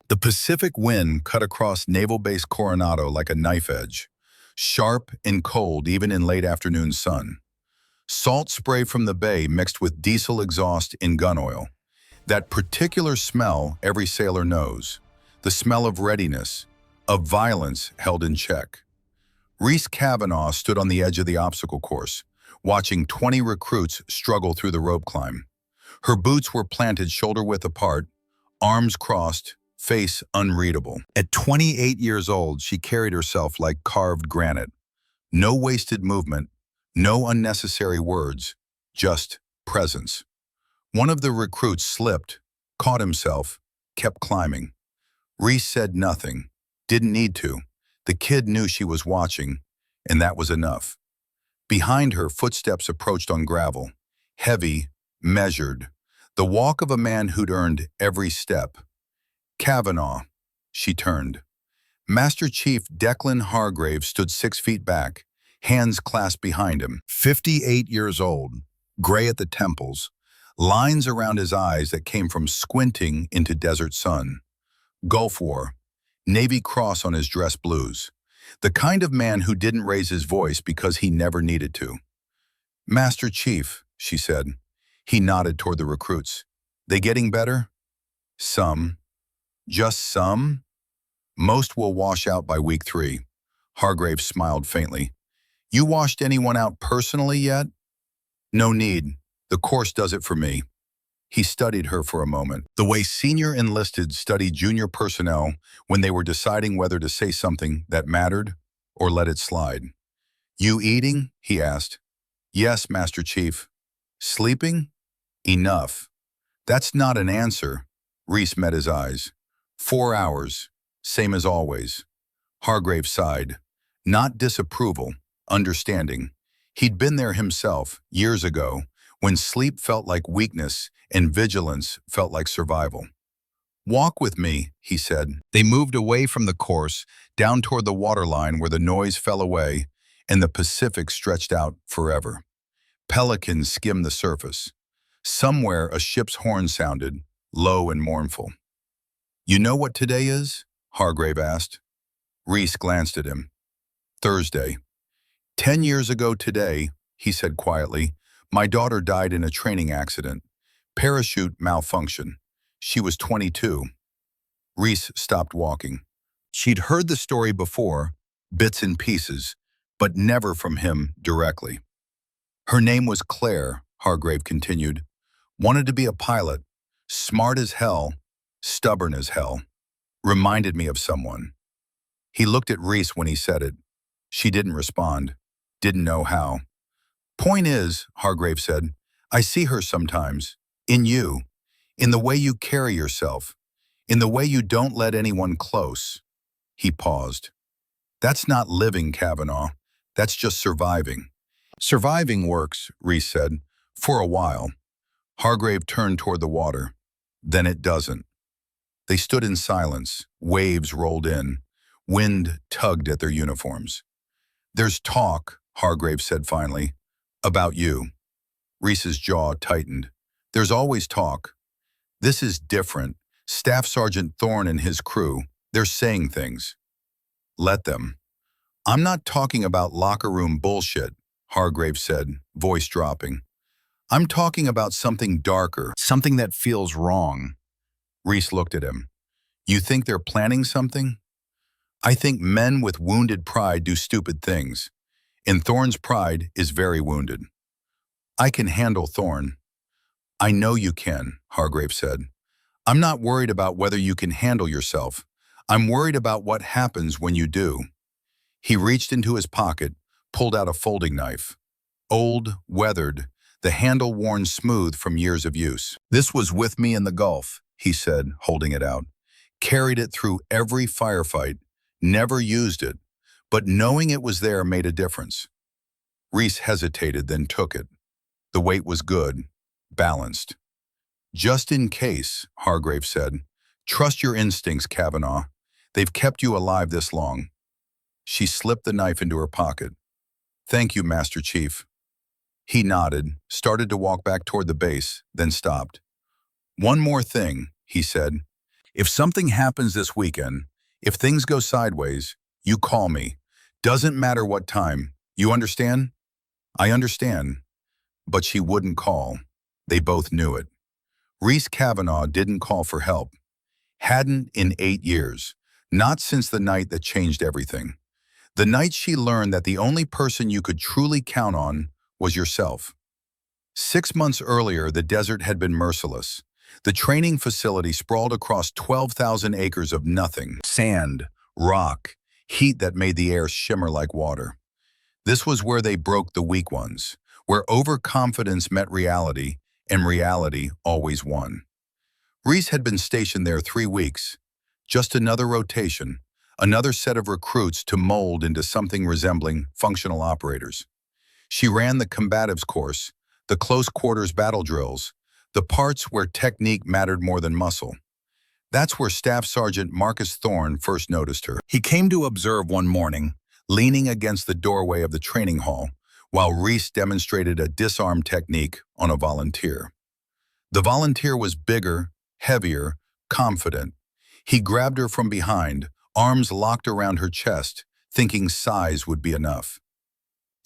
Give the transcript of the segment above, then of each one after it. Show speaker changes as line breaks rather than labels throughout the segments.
The Pacific wind cut across Naval Base Coronado like a knife edge, sharp and cold even in late afternoon sun. Salt spray from the bay mixed with diesel exhaust in gun oil. That particular smell every sailor knows. The smell of readiness, of violence held in check. Reese Kavanaugh stood on the edge of the obstacle course, watching 20 recruits struggle through the rope climb. Her boots were planted shoulder-width apart, arms crossed, face unreadable. At 28 years old, she carried herself like carved granite. No wasted movement, no unnecessary words, just presence. One of the recruits slipped, caught himself, kept climbing. Reese said nothing, didn't need to. The kid knew she was watching, and that was enough. Behind her, footsteps approached on gravel, heavy, measured, the walk of a man who'd earned every step. Kavanaugh, she turned. Master Chief Declan Hargrave stood 6 feet back, hands clasped behind him. 58 years old, gray at the temples, lines around his eyes that came from squinting into desert sun. Gulf War, Navy Cross on his dress blues. The kind of man who didn't raise his voice because he never needed to. Master Chief, she said. He nodded toward the recruits. They getting better? Some. Just some? Most will wash out by week 3. Hargrave smiled faintly. You washed anyone out personally yet? No need. The course does it for me. He studied her for a moment, the way senior enlisted study junior personnel when they were deciding whether to say something that mattered or let it slide. You eating? He asked. Yes, Master Chief. Sleeping? Enough. That's not an answer. Reese met his eyes. 4 hours, same as always. Hargrave sighed. Not disapproval, understanding. He'd been there himself, years ago, when sleep felt like weakness and vigilance felt like survival. Walk with me, he said. They moved away from the course, down toward the waterline where the noise fell away and the Pacific stretched out forever. Pelicans skimmed the surface. Somewhere a ship's horn sounded, low and mournful. You know what today is? Hargrave asked. Reese glanced at him. Thursday. 10 years ago today, he said quietly, my daughter died in a training accident. Parachute malfunction. She was 22. Reese stopped walking. She'd heard the story before, bits and pieces, but never from him directly. Her name was Claire, Hargrave continued. Wanted to be a pilot, smart as hell, stubborn as hell. Reminded me of someone. He looked at Reese when he said it. She didn't respond, didn't know how. Point is, Hargrave said, I see her sometimes, in you, in the way you carry yourself, in the way you don't let anyone close. He paused. That's not living, Kavanaugh. That's just surviving. Surviving works, Reese said, for a while. Hargrave turned toward the water. Then it doesn't. They stood in silence. Waves rolled in. Wind tugged at their uniforms. There's talk, Hargrave said finally, about you. Reese's jaw tightened. There's always talk. This is different. Staff Sergeant Thorne and his crew, they're saying things. Let them. I'm not talking about locker room bullshit, Hargrave said, voice dropping. I'm talking about something darker, something that feels wrong. Reese looked at him. You think they're planning something? I think men with wounded pride do stupid things, and Thorne's pride is very wounded. I can handle Thorne. I know you can, Hargrave said. I'm not worried about whether you can handle yourself. I'm worried about what happens when you do. He reached into his pocket, pulled out a folding knife. Old, weathered, the handle worn smooth from years of use. This was with me in the Gulf, he said, holding it out. Carried it through every firefight, never used it, but knowing it was there made a difference. Reese hesitated, then took it. The weight was good, balanced. Just in case, Hargrave said. Trust your instincts, Kavanaugh. They've kept you alive this long. She slipped the knife into her pocket. Thank you, Master Chief. He nodded, started to walk back toward the base, then stopped. One more thing, he said. If something happens this weekend, if things go sideways, you call me. Doesn't matter what time. You understand? I understand. But she wouldn't call. They both knew it. Reese Kavanaugh didn't call for help. Hadn't in 8 years. Not since the night that changed everything. The night she learned that the only person you could truly count on was yourself. 6 months earlier, the desert had been merciless. The training facility sprawled across 12,000 acres of nothing. Sand, rock, heat that made the air shimmer like water. This was where they broke the weak ones, where overconfidence met reality, and reality always won. Reese had been stationed there 3 weeks. Just another rotation, another set of recruits to mold into something resembling functional operators. She ran the combatives course, the close quarters battle drills, the parts where technique mattered more than muscle. That's where Staff Sergeant Marcus Thorne first noticed her. He came to observe one morning, leaning against the doorway of the training hall, while Reese demonstrated a disarm technique on a volunteer. The volunteer was bigger, heavier, confident. He grabbed her from behind, arms locked around her chest, thinking size would be enough.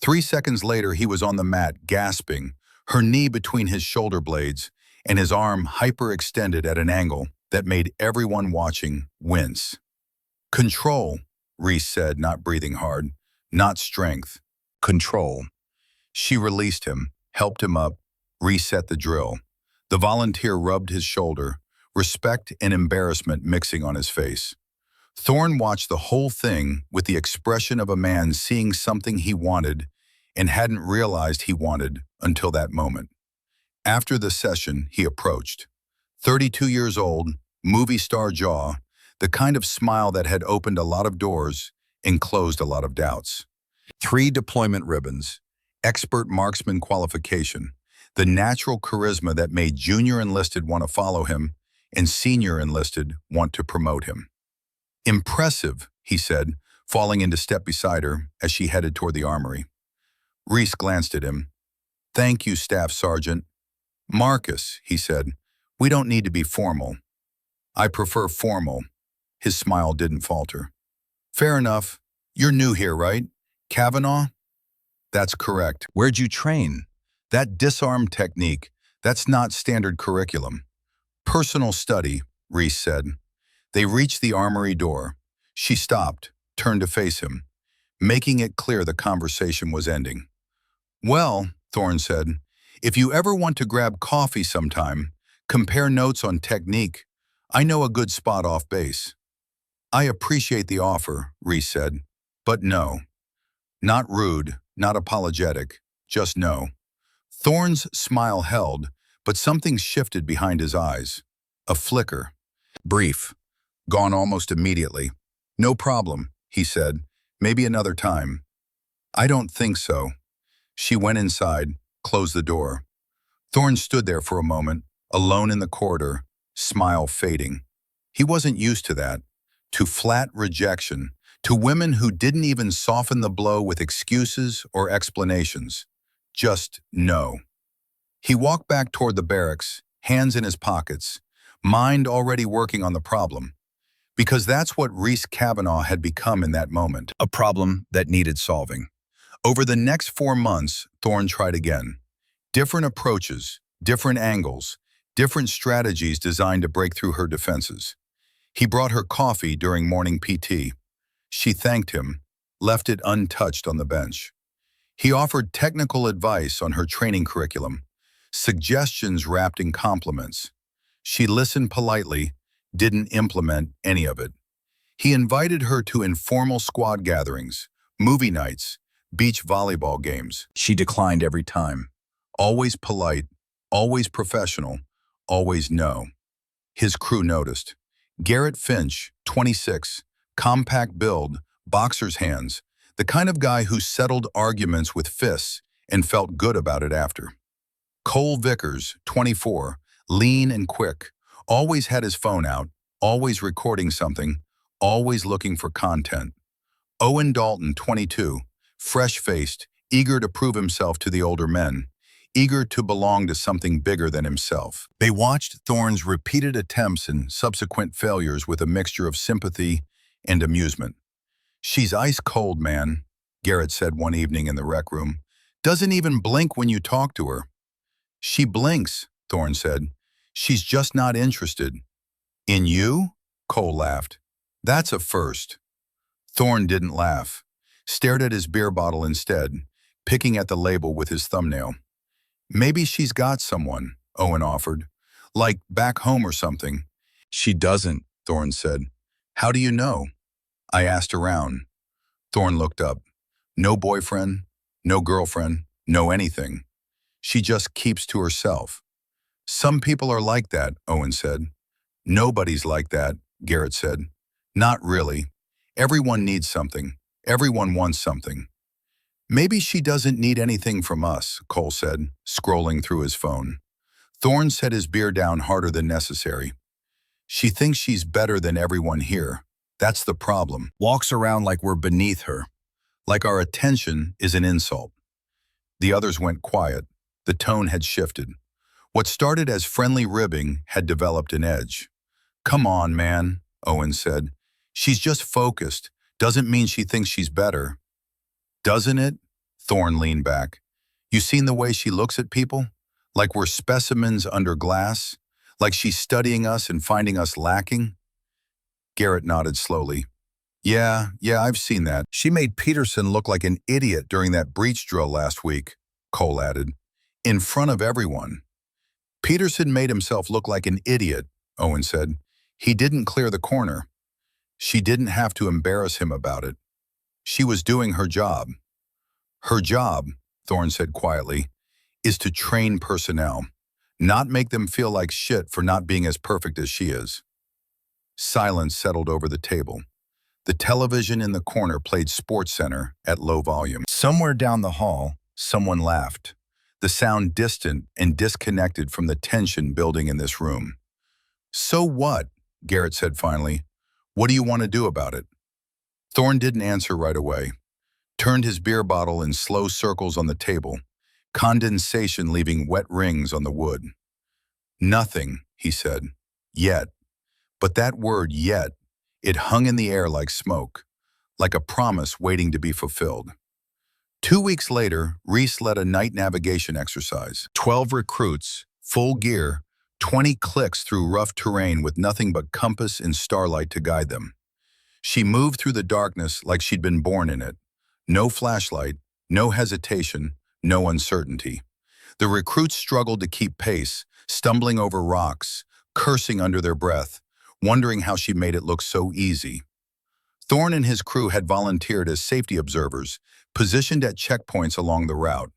3 seconds later, he was on the mat, gasping, her knee between his shoulder blades, and his arm hyperextended at an angle that made everyone watching wince. Control, Reese said, not breathing hard. Not strength. Control. She released him, helped him up, reset the drill. The volunteer rubbed his shoulder, respect and embarrassment mixing on his face. Thorne watched the whole thing with the expression of a man seeing something he wanted and hadn't realized he wanted until that moment. After the session, he approached. 32 years old, movie star jaw, the kind of smile that had opened a lot of doors and closed a lot of doubts. 3 deployment ribbons, expert marksman qualification, the natural charisma that made junior enlisted want to follow him and senior enlisted want to promote him. Impressive, he said, falling into step beside her as she headed toward the armory. Reese glanced at him. Thank you, Staff Sergeant. Marcus, he said, we don't need to be formal. I prefer formal. His smile didn't falter. Fair enough. You're new here, right? Kavanaugh? That's correct. Where'd you train? That disarm technique, that's not standard curriculum. Personal study, Reese said. They reached the armory door. She stopped, turned to face him, making it clear the conversation was ending. Well, Thorne said, if you ever want to grab coffee sometime, compare notes on technique, I know a good spot off base. I appreciate the offer, Reese said, but no. Not rude, not apologetic, just no. Thorne's smile held, but something shifted behind his eyes. A flicker. Brief. Gone almost immediately. No problem, he said. Maybe another time. I don't think so. She went inside, closed the door. Thorne stood there for a moment, alone in the corridor, smile fading. He wasn't used to that, to flat rejection, to women who didn't even soften the blow with excuses or explanations. Just no. He walked back toward the barracks, hands in his pockets, mind already working on the problem. Because that's what Reese Kavanaugh had become in that moment, a problem that needed solving. Over the next 4 months, Thorne tried again. Different approaches, different angles, different strategies designed to break through her defenses. He brought her coffee during morning PT. She thanked him, left it untouched on the bench. He offered technical advice on her training curriculum, suggestions wrapped in compliments. She listened politely, didn't implement any of it. He invited her to informal squad gatherings, movie nights, beach volleyball games. She declined every time. Always polite, always professional, always no. His crew noticed. Garrett Finch, 26, compact build, boxer's hands, the kind of guy who settled arguments with fists and felt good about it after. Cole Vickers, 24, lean and quick, always had his phone out, always recording something, always looking for content. Owen Dalton, 22, fresh-faced, eager to prove himself to the older men, eager to belong to something bigger than himself. They watched Thorne's repeated attempts and subsequent failures with a mixture of sympathy and amusement. "She's ice cold, man," Garrett said one evening in the rec room. "Doesn't even blink when you talk to her." "She blinks," Thorne said. "She's just not interested." "In you?" Cole laughed. "That's a first." Thorne didn't laugh, stared at his beer bottle instead, picking at the label with his thumbnail. "Maybe she's got someone," Owen offered. "Like back home or something." "She doesn't," Thorne said. "How do you know?" "I asked around." Thorne looked up. "No boyfriend, no girlfriend, no anything. She just keeps to herself." "Some people are like that," Owen said. "Nobody's like that," Garrett said. "Not really. Everyone needs something. Everyone wants something." "Maybe she doesn't need anything from us," Cole said, scrolling through his phone. Thorne set his beer down harder than necessary. "She thinks she's better than everyone here. That's the problem. Walks around like we're beneath her. Like our attention is an insult." The others went quiet. The tone had shifted. What started as friendly ribbing had developed an edge. "Come on, man," Owen said. "She's just focused. Doesn't mean she thinks she's better." "Doesn't it?" Thorne leaned back. "You seen the way she looks at people? Like we're specimens under glass? Like she's studying us and finding us lacking?" Garrett nodded slowly. Yeah, I've seen that. She made Peterson look like an idiot during that breach drill last week," Cole added. "In front of everyone." "Peterson made himself look like an idiot," Owen said. "He didn't clear the corner." "She didn't have to embarrass him about it. She was doing her job." "Her job," Thorne said quietly, "is to train personnel, not make them feel like shit for not being as perfect as she is." Silence settled over the table. The television in the corner played SportsCenter at low volume. Somewhere down the hall, someone laughed, the sound distant and disconnected from the tension building in this room. "So what?" Garrett said finally. "What do you want to do about it?" Thorne didn't answer right away. Turned his beer bottle in slow circles on the table, condensation leaving wet rings on the wood. "Nothing," he said. "Yet." But that word, yet, it hung in the air like smoke, like a promise waiting to be fulfilled. 2 weeks later, Reese led a night navigation exercise. 12 recruits, full gear, 20 clicks through rough terrain with nothing but compass and starlight to guide them. She moved through the darkness like she'd been born in it. No flashlight, no hesitation, no uncertainty. The recruits struggled to keep pace, stumbling over rocks, cursing under their breath, wondering how she made it look so easy. Thorne and his crew had volunteered as safety observers, positioned at checkpoints along the route.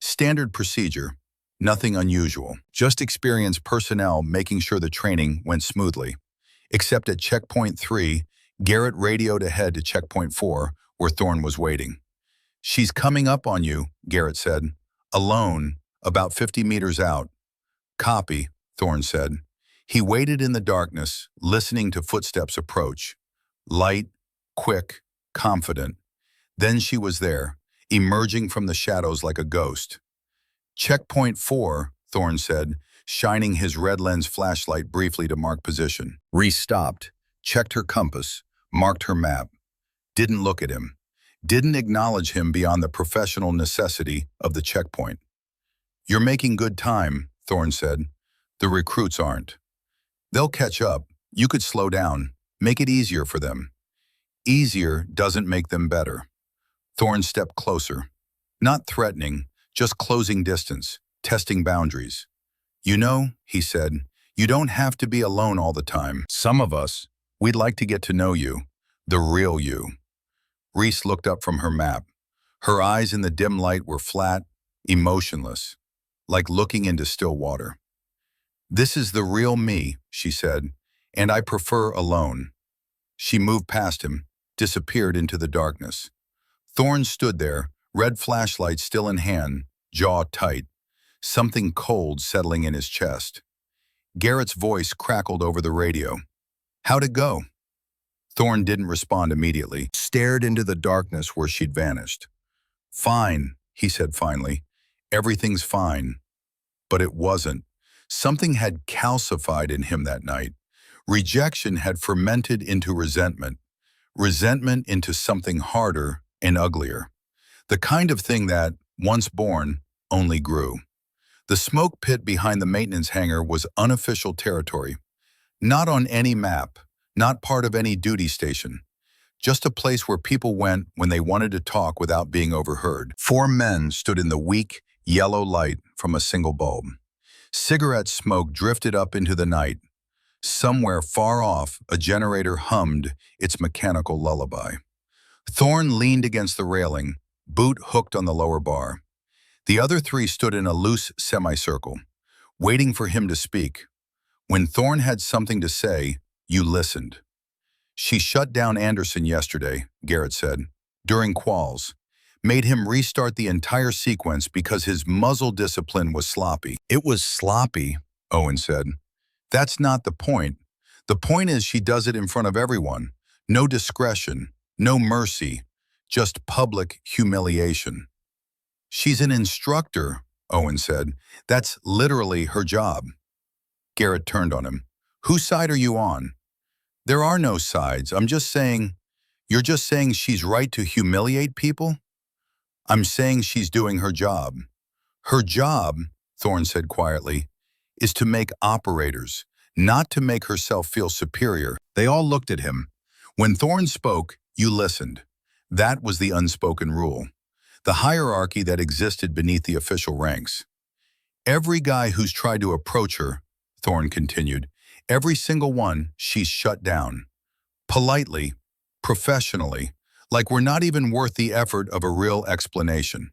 Standard procedure, nothing unusual, just experienced personnel making sure the training went smoothly. Except at checkpoint 3, Garrett radioed ahead to checkpoint 4, where Thorne was waiting. "She's coming up on you," Garrett said. "Alone, about 50 meters out." "Copy," Thorne said. He waited in the darkness, listening to footsteps approach. Light, quick, confident. Then she was there, emerging from the shadows like a ghost. "Checkpoint 4, Thorne said, shining his red lens flashlight briefly to mark position. Reese stopped, checked her compass, marked her map. Didn't look at him. Didn't acknowledge him beyond the professional necessity of the checkpoint. "You're making good time," Thorne said. "The recruits aren't. They'll catch up. You could slow down. Make it easier for them." "Easier doesn't make them better." Thorne stepped closer. Not threatening, just closing distance, testing boundaries. "You know," he said, "you don't have to be alone all the time. Some of us, we'd like to get to know you. The real you." Reese looked up from her map. Her eyes in the dim light were flat, emotionless, like looking into still water. "This is the real me," she said, "and I prefer alone." She moved past him, disappeared into the darkness. Thorne stood there, red flashlight still in hand, jaw tight, something cold settling in his chest. Garrett's voice crackled over the radio. "How'd it go?" Thorne didn't respond immediately, stared into the darkness where she'd vanished. "Fine," he said finally. everything's fine. But it wasn't. Something had calcified in him that night. Rejection had fermented into resentment. Resentment into something harder and uglier. The kind of thing that, once born, only grew. The smoke pit behind the maintenance hangar was unofficial territory. Not on any map, not part of any duty station. Just a place where people went when they wanted to talk without being overheard. 4 men stood in the weak, yellow light from a single bulb. Cigarette smoke drifted up into the night. Somewhere far off, a generator hummed its mechanical lullaby. Thorne leaned against the railing, boot hooked on the lower bar. The other 3 stood in a loose semicircle, waiting for him to speak. When Thorne had something to say, you listened. She shut down Anderson yesterday, Garrett said, during quals. Made him restart the entire sequence because his muzzle discipline was sloppy. It was sloppy, Owen said. That's not the point. The point is she does it in front of everyone. No discretion, no mercy, just public humiliation. She's an instructor, Owen said. That's literally her job. Garrett turned on him. Whose side are you on? There are no sides. I'm just saying, you're just saying she's right to humiliate people? I'm saying she's doing her job. Her job, Thorne said quietly, is to make operators, not to make herself feel superior. They all looked at him. When Thorne spoke, you listened. That was the unspoken rule. The hierarchy that existed beneath the official ranks. Every guy who's tried to approach her, Thorne continued, every single one she's shut down. Politely, professionally, like we're not even worth the effort of a real explanation.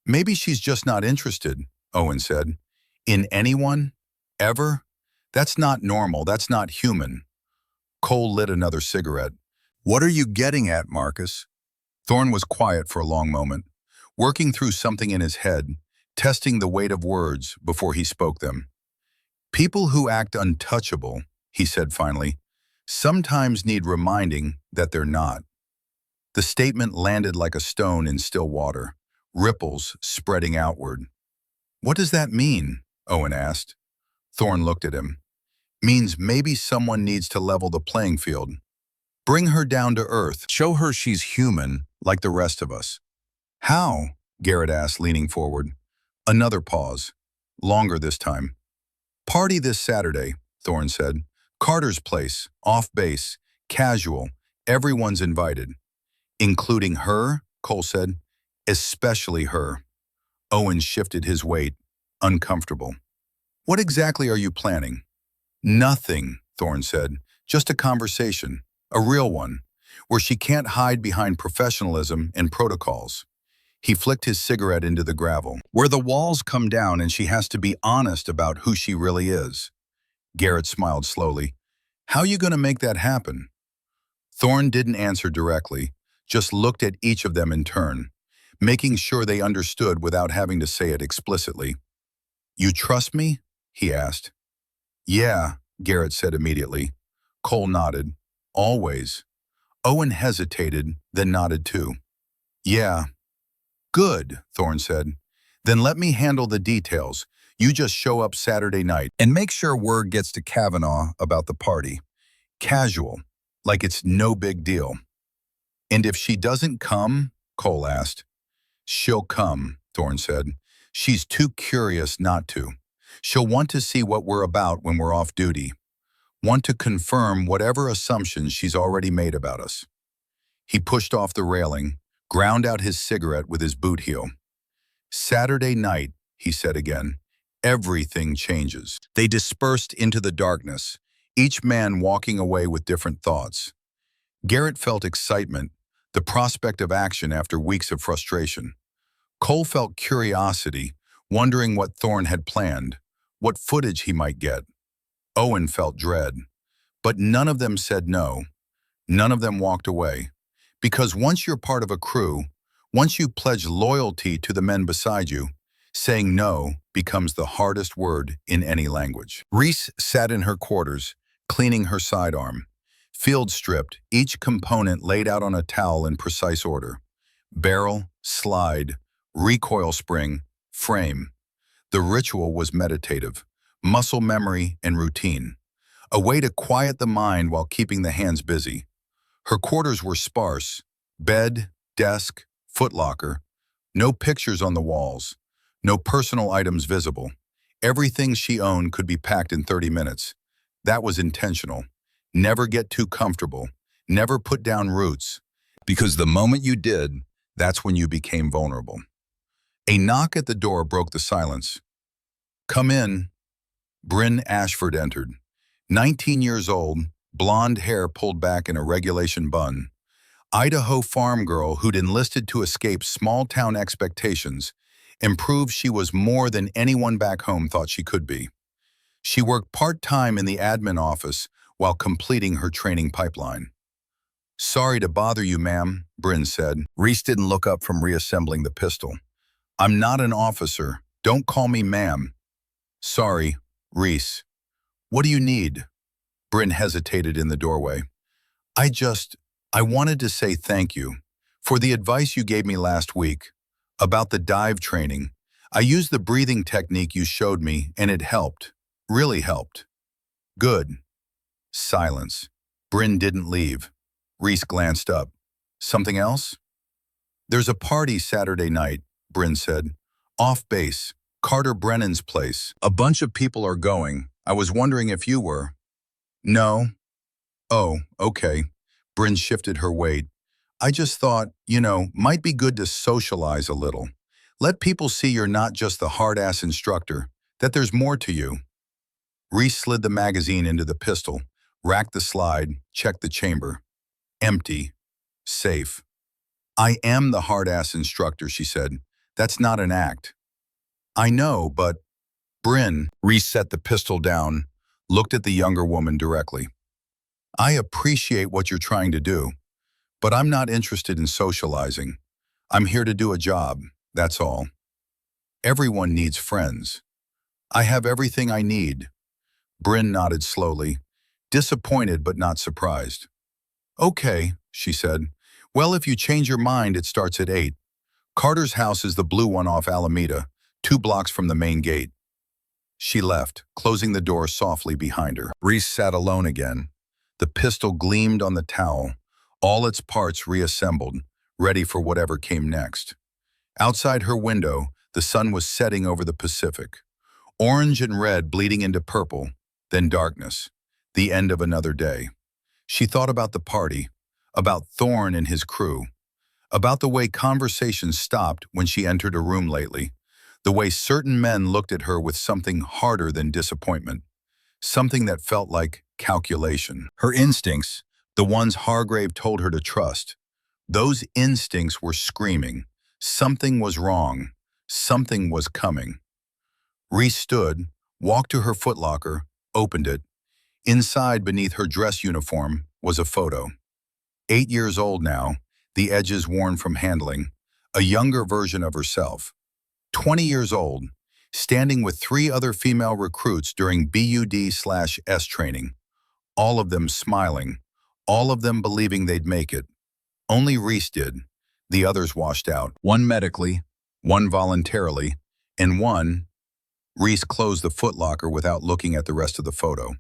Maybe she's just not interested, Owen said. In anyone? Ever? That's not normal, that's not human. Cole lit another cigarette. What are you getting at, Marcus? Thorne was quiet for a long moment, working through something in his head, testing the weight of words before he spoke them. People who act untouchable, he said finally, sometimes need reminding that they're not. The statement landed like a stone in still water, ripples spreading outward. What does that mean? Owen asked. Thorne looked at him. Means maybe someone needs to level the playing field. Bring her down to earth. Show her she's human, like the rest of us. How? Garrett asked, leaning forward. Another pause. Longer this time. Party this Saturday, Thorne said. Carter's place, off base, casual, everyone's invited. Including her, Cole said. Especially her. Owen shifted his weight, uncomfortable. What exactly are you planning? Nothing, Thorne said. Just a conversation, a real one, where she can't hide behind professionalism and protocols. He flicked his cigarette into the gravel, where the walls come down and she has to be honest about who she really is. Garrett smiled slowly. How are you going to make that happen? Thorne didn't answer directly, just looked at each of them in turn, making sure they understood without having to say it explicitly. You trust me? He asked. Yeah, Garrett said immediately. Cole nodded. Always. Owen hesitated, then nodded too. Yeah. Good, Thorne said. Then let me handle the details. You just show up Saturday night and make sure word gets to Kavanaugh about the party. Casual, like it's no big deal. And if she doesn't come, Cole asked. She'll come, Thorne said. She's too curious not to. She'll want to see what we're about when we're off duty. Want to confirm whatever assumptions she's already made about us. He pushed off the railing, ground out his cigarette with his boot heel. Saturday night, he said again, everything changes. They dispersed into the darkness, each man walking away with different thoughts. Garrett felt excitement, the prospect of action after weeks of frustration. Cole felt curiosity, wondering what Thorne had planned, what footage he might get. Owen felt dread. But none of them said no. None of them walked away. Because once you're part of a crew, once you pledge loyalty to the men beside you, saying no becomes the hardest word in any language. Reese sat in her quarters, cleaning her sidearm. Field stripped, each component laid out on a towel in precise order. Barrel, slide, recoil spring, frame. The ritual was meditative, muscle memory and routine, a way to quiet the mind while keeping the hands busy. Her quarters were sparse: bed, desk, footlocker, no pictures on the walls, no personal items visible. Everything she owned could be packed in 30 minutes. That was intentional. Never get too comfortable. Never put down roots. Because the moment you did, that's when you became vulnerable. A knock at the door broke the silence. "Come in." Bryn Ashford entered. 19 years old, blonde hair pulled back in a regulation bun. Idaho farm girl who'd enlisted to escape small-town expectations and prove she was more than anyone back home thought she could be. She worked part-time in the admin office while completing her training pipeline. "Sorry to bother you, ma'am," Bryn said. Reese didn't look up from reassembling the pistol. "I'm not an officer. Don't call me ma'am." "Sorry, Reese. What do you need?" Bryn hesitated in the doorway. I wanted to say thank you for the advice you gave me last week about the dive training. I used the breathing technique you showed me and it helped. Really helped." "Good." Silence. Bryn didn't leave. Reese glanced up. "Something else?" "There's a party Saturday night," Bryn said. "Off base, Carter Brennan's place. A bunch of people are going. I was wondering if you were." "No." "Oh, okay." Bryn shifted her weight. "I just thought, might be good to socialize a little. Let people see you're not just the hard-ass instructor, that there's more to you." Reese slid the magazine into the pistol, racked the slide, checked the chamber. Empty. Safe. "I am the hard-ass instructor," she said. "That's not an act." "I know, but—" Bryn, Reese set the pistol down, looked at the younger woman directly. "I appreciate what you're trying to do, but I'm not interested in socializing. I'm here to do a job, that's all. Everyone needs friends. I have everything I need." Bryn nodded slowly, disappointed but not surprised. "Okay," she said. "Well, if you change your mind, it starts at 8. Carter's house is the blue one off Alameda, 2 blocks from the main gate." She left, closing the door softly behind her. Reese sat alone again. The pistol gleamed on the towel, all its parts reassembled, ready for whatever came next. Outside her window, the sun was setting over the Pacific. Orange and red bleeding into purple, then darkness. The end of another day. She thought about the party, about Thorne and his crew, about the way conversations stopped when she entered a room lately, the way certain men looked at her with something harder than disappointment, something that felt like calculation. Her instincts, the ones Hargrave told her to trust, those instincts were screaming. Something was wrong. Something was coming. Reese stood, walked to her footlocker, opened it. Inside, beneath her dress uniform, was a photo. 8 years old now, the edges worn from handling, a younger version of herself. 20 years old, standing with 3 other female recruits during BUD/S training. All of them smiling, all of them believing they'd make it. Only Reese did. The others washed out. One medically, one voluntarily, and one— Reese closed the footlocker without looking at the rest of the photo.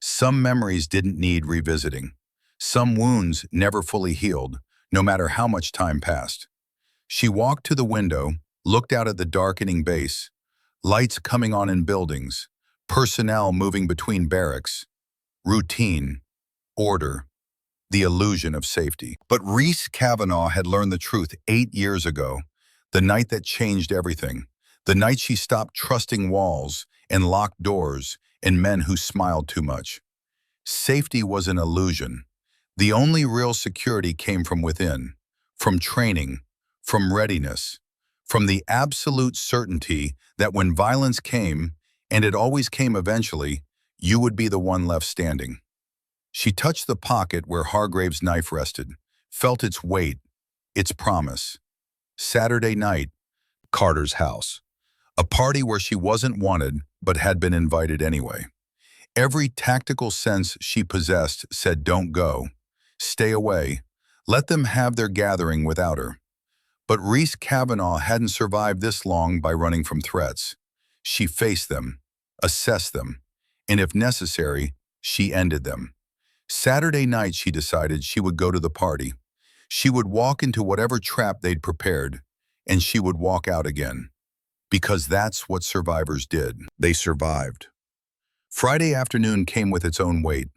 Some memories didn't need revisiting. Some wounds never fully healed, no matter how much time passed. She walked to the window, looked out at the darkening base, lights coming on in buildings, personnel moving between barracks, routine, order, the illusion of safety. But Reese Kavanaugh had learned the truth 8 years ago, the night that changed everything, the night she stopped trusting walls and locked doors and men who smiled too much. Safety was an illusion. The only real security came from within, from training, from readiness, from the absolute certainty that when violence came, and it always came eventually, you would be the one left standing. She touched the pocket where Hargrave's knife rested, felt its weight, its promise. Saturday night, Carter's house. A party where she wasn't wanted, but had been invited anyway. Every tactical sense she possessed said don't go, stay away, let them have their gathering without her. But Reese Kavanaugh hadn't survived this long by running from threats. She faced them, assessed them, and if necessary, she ended them. Saturday night, she decided she would go to the party. She would walk into whatever trap they'd prepared, and she would walk out again. Because that's what survivors did. They survived. Friday afternoon came with its own weight.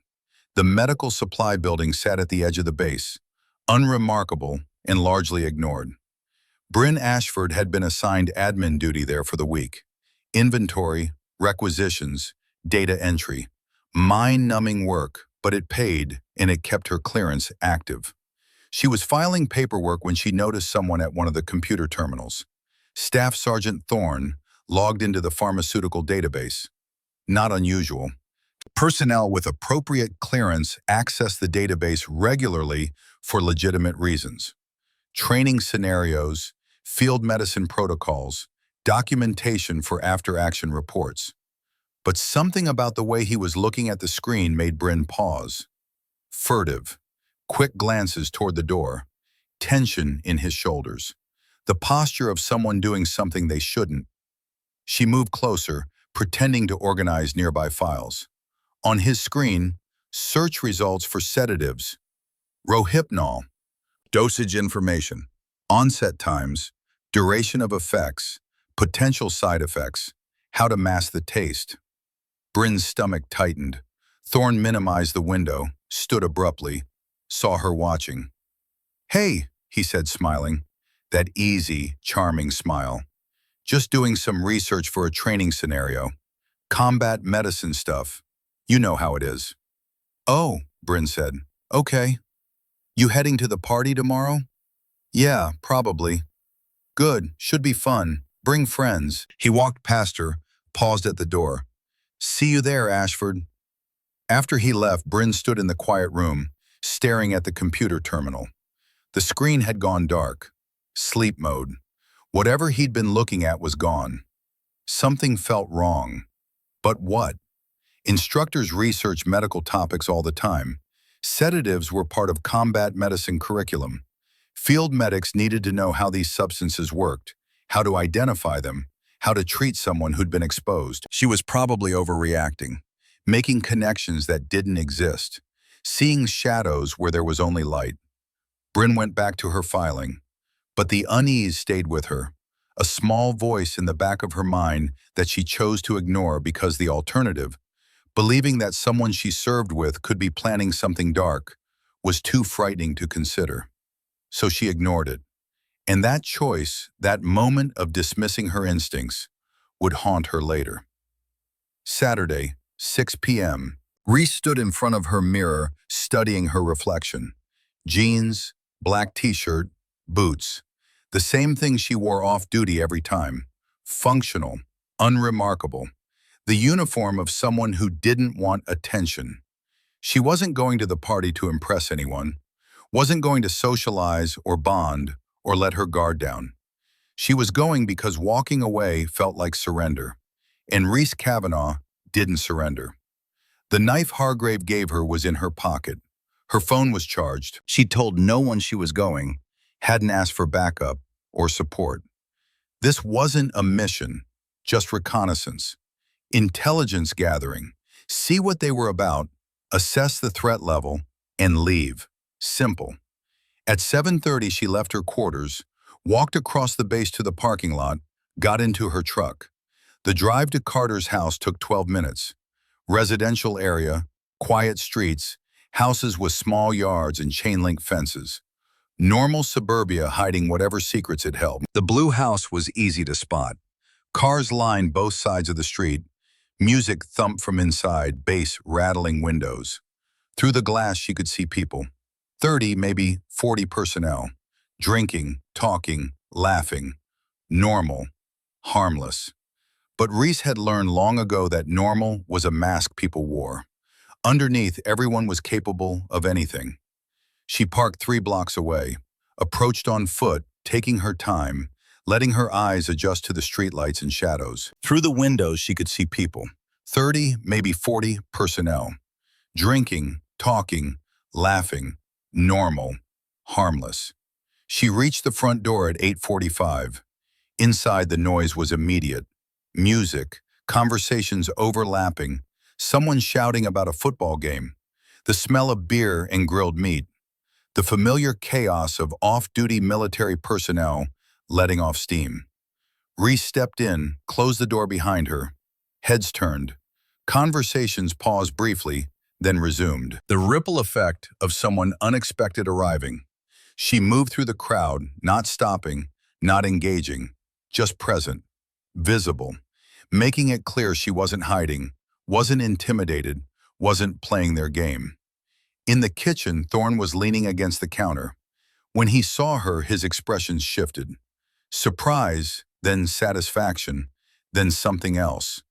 The medical supply building sat at the edge of the base, unremarkable and largely ignored. Bryn Ashford had been assigned admin duty there for the week. Inventory, requisitions, data entry. Mind-numbing work, but it paid and it kept her clearance active. She was filing paperwork when she noticed someone at one of the computer terminals. Staff Sergeant Thorne logged into the pharmaceutical database. Not unusual. Personnel with appropriate clearance access the database regularly for legitimate reasons. Training scenarios, field medicine protocols, documentation for after-action reports. But something about the way he was looking at the screen made Bryn pause. Furtive, quick glances toward the door, tension in his shoulders. The posture of someone doing something they shouldn't. She moved closer, pretending to organize nearby files. On his screen, search results for sedatives, Rohypnol, dosage information, onset times, duration of effects, potential side effects, how to mask the taste. Bryn's stomach tightened. Thorne minimized the window, stood abruptly, saw her watching. "Hey," he said, smiling. That easy, charming smile. "Just doing some research for a training scenario. Combat medicine stuff. You know how it is." "Oh," Bryn said. "Okay. You heading to the party tomorrow?" "Yeah, probably." "Good. Should be fun. Bring friends." He walked past her, paused at the door. "See you there, Ashford." After he left, Bryn stood in the quiet room, staring at the computer terminal. The screen had gone dark. Sleep mode. Whatever he'd been looking at was gone. Something felt wrong. But what? Instructors research medical topics all the time. Sedatives were part of combat medicine curriculum. Field medics needed to know how these substances worked, how to identify them, how to treat someone who'd been exposed. She was probably overreacting, making connections that didn't exist, seeing shadows where there was only light. Bryn went back to her filing, but the unease stayed with her, a small voice in the back of her mind that she chose to ignore because the alternative, believing that someone she served with could be planning something dark, was too frightening to consider. So she ignored it. And that choice, that moment of dismissing her instincts, would haunt her later. Saturday, 6 p.m. Reese stood in front of her mirror, studying her reflection. Jeans, black t-shirt, boots. The same thing she wore off-duty every time. Functional, unremarkable. The uniform of someone who didn't want attention. She wasn't going to the party to impress anyone, wasn't going to socialize or bond or let her guard down. She was going because walking away felt like surrender. And Reese Kavanaugh didn't surrender. The knife Hargrave gave her was in her pocket. Her phone was charged. She'd told no one she was going, hadn't asked for backup or support. This wasn't a mission, just reconnaissance. Intelligence gathering. See what they were about, assess the threat level, and leave. Simple. At 7:30, she left her quarters, walked across the base to the parking lot, got into her truck. The drive to Carter's house took 12 minutes. Residential area, quiet streets, houses with small yards and chain-link fences. Normal suburbia hiding whatever secrets it held. The blue house was easy to spot. Cars lined both sides of the street. Music thumped from inside, bass rattling windows. Through the glass, she could see people. 30, maybe 40 personnel. Drinking, talking, laughing. Normal, harmless. But Reese had learned long ago that normal was a mask people wore. Underneath, everyone was capable of anything. She parked 3 blocks away, approached on foot, taking her time, letting her eyes adjust to the streetlights and shadows. Through the windows, she could see people. 30, maybe 40 personnel. Drinking, talking, laughing, normal, harmless. She reached the front door at 8:45. Inside, the noise was immediate. Music, conversations overlapping, someone shouting about a football game, the smell of beer and grilled meat, the familiar chaos of off-duty military personnel letting off steam. Reese stepped in, closed the door behind her. Heads turned. Conversations paused briefly, then resumed. The ripple effect of someone unexpected arriving. She moved through the crowd, not stopping, not engaging, just present, visible, making it clear she wasn't hiding, wasn't intimidated, wasn't playing their game. In the kitchen, Thorne was leaning against the counter. When he saw her, his expressions shifted. Surprise, then satisfaction, then something else.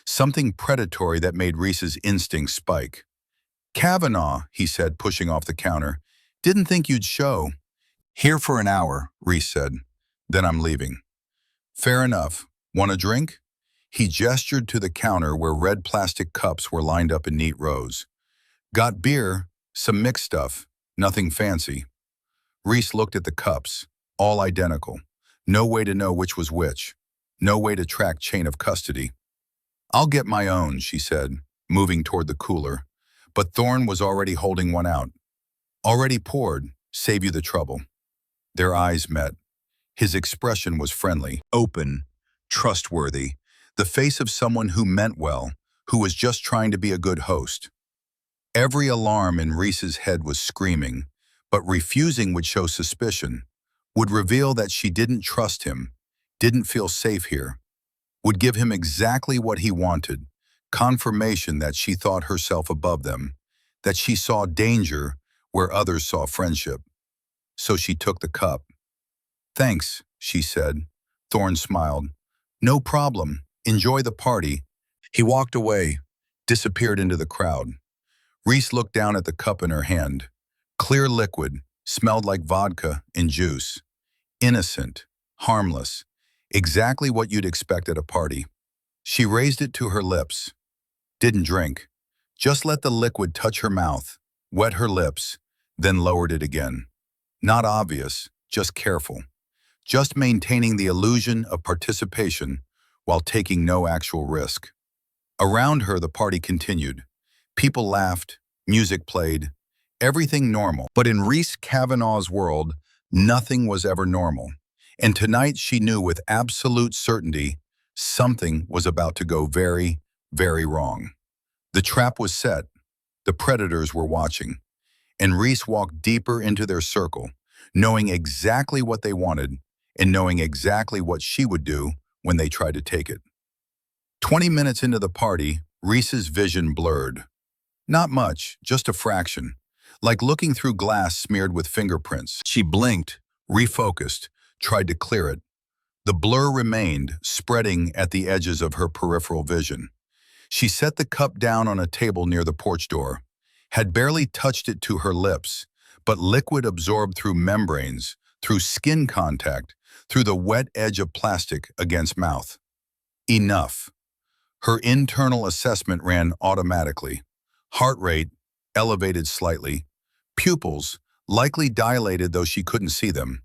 Something predatory that made Reese's instincts spike. "Kavanaugh," he said, pushing off the counter. "Didn't think you'd show." "Here for an hour," Reese said. "Then I'm leaving." "Fair enough. Want a drink?" He gestured to the counter where red plastic cups were lined up in neat rows. "Got beer, some mixed stuff, nothing fancy." Reese looked at the cups, all identical. No way to know which was which. No way to track chain of custody. "I'll get my own," she said, moving toward the cooler. But Thorne was already holding one out. "Already poured, save you the trouble." Their eyes met. His expression was friendly, open, trustworthy, the face of someone who meant well, who was just trying to be a good host. Every alarm in Reese's head was screaming, but refusing would show suspicion, would reveal that she didn't trust him, didn't feel safe here, would give him exactly what he wanted, confirmation that she thought herself above them, that she saw danger where others saw friendship. So she took the cup. "Thanks," she said. Thorne smiled. "No problem. Enjoy the party." He walked away, disappeared into the crowd. Reese looked down at the cup in her hand. Clear liquid, smelled like vodka and juice. Innocent, harmless, exactly what you'd expect at a party. She raised it to her lips. Didn't drink. Just let the liquid touch her mouth, wet her lips, then lowered it again. Not obvious, just careful. Just maintaining the illusion of participation while taking no actual risk. Around her, the party continued. People laughed, music played, everything normal. But in Reese Kavanaugh's world, nothing was ever normal. And tonight she knew with absolute certainty something was about to go very, very wrong. The trap was set. The predators were watching. And Reese walked deeper into their circle, knowing exactly what they wanted and knowing exactly what she would do when they tried to take it. 20 minutes into the party, Reese's vision blurred. Not much, just a fraction, like looking through glass smeared with fingerprints. She blinked, refocused, tried to clear it. The blur remained, spreading at the edges of her peripheral vision. She set the cup down on a table near the porch door, had barely touched it to her lips, but liquid absorbed through membranes, through skin contact, through the wet edge of plastic against mouth. Enough. Her internal assessment ran automatically. Heart rate elevated slightly. Pupils likely dilated though she couldn't see them.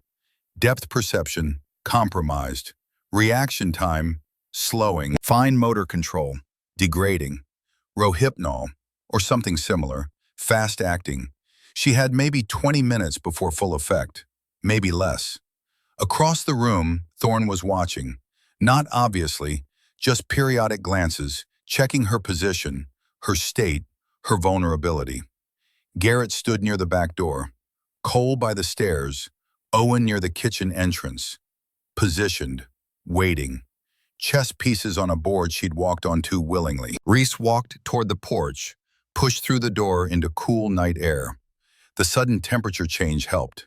Depth perception compromised. Reaction time slowing. Fine motor control degrading. Rohypnol or something similar, fast acting. She had maybe 20 minutes before full effect, maybe less. Across the room, Thorne was watching, not obviously, just periodic glances, checking her position, her state, her vulnerability. Garrett stood near the back door, Cole by the stairs, Owen near the kitchen entrance. Positioned, waiting. Chess pieces on a board she'd walked on too willingly. Reese walked toward the porch, pushed through the door into cool night air. The sudden temperature change helped.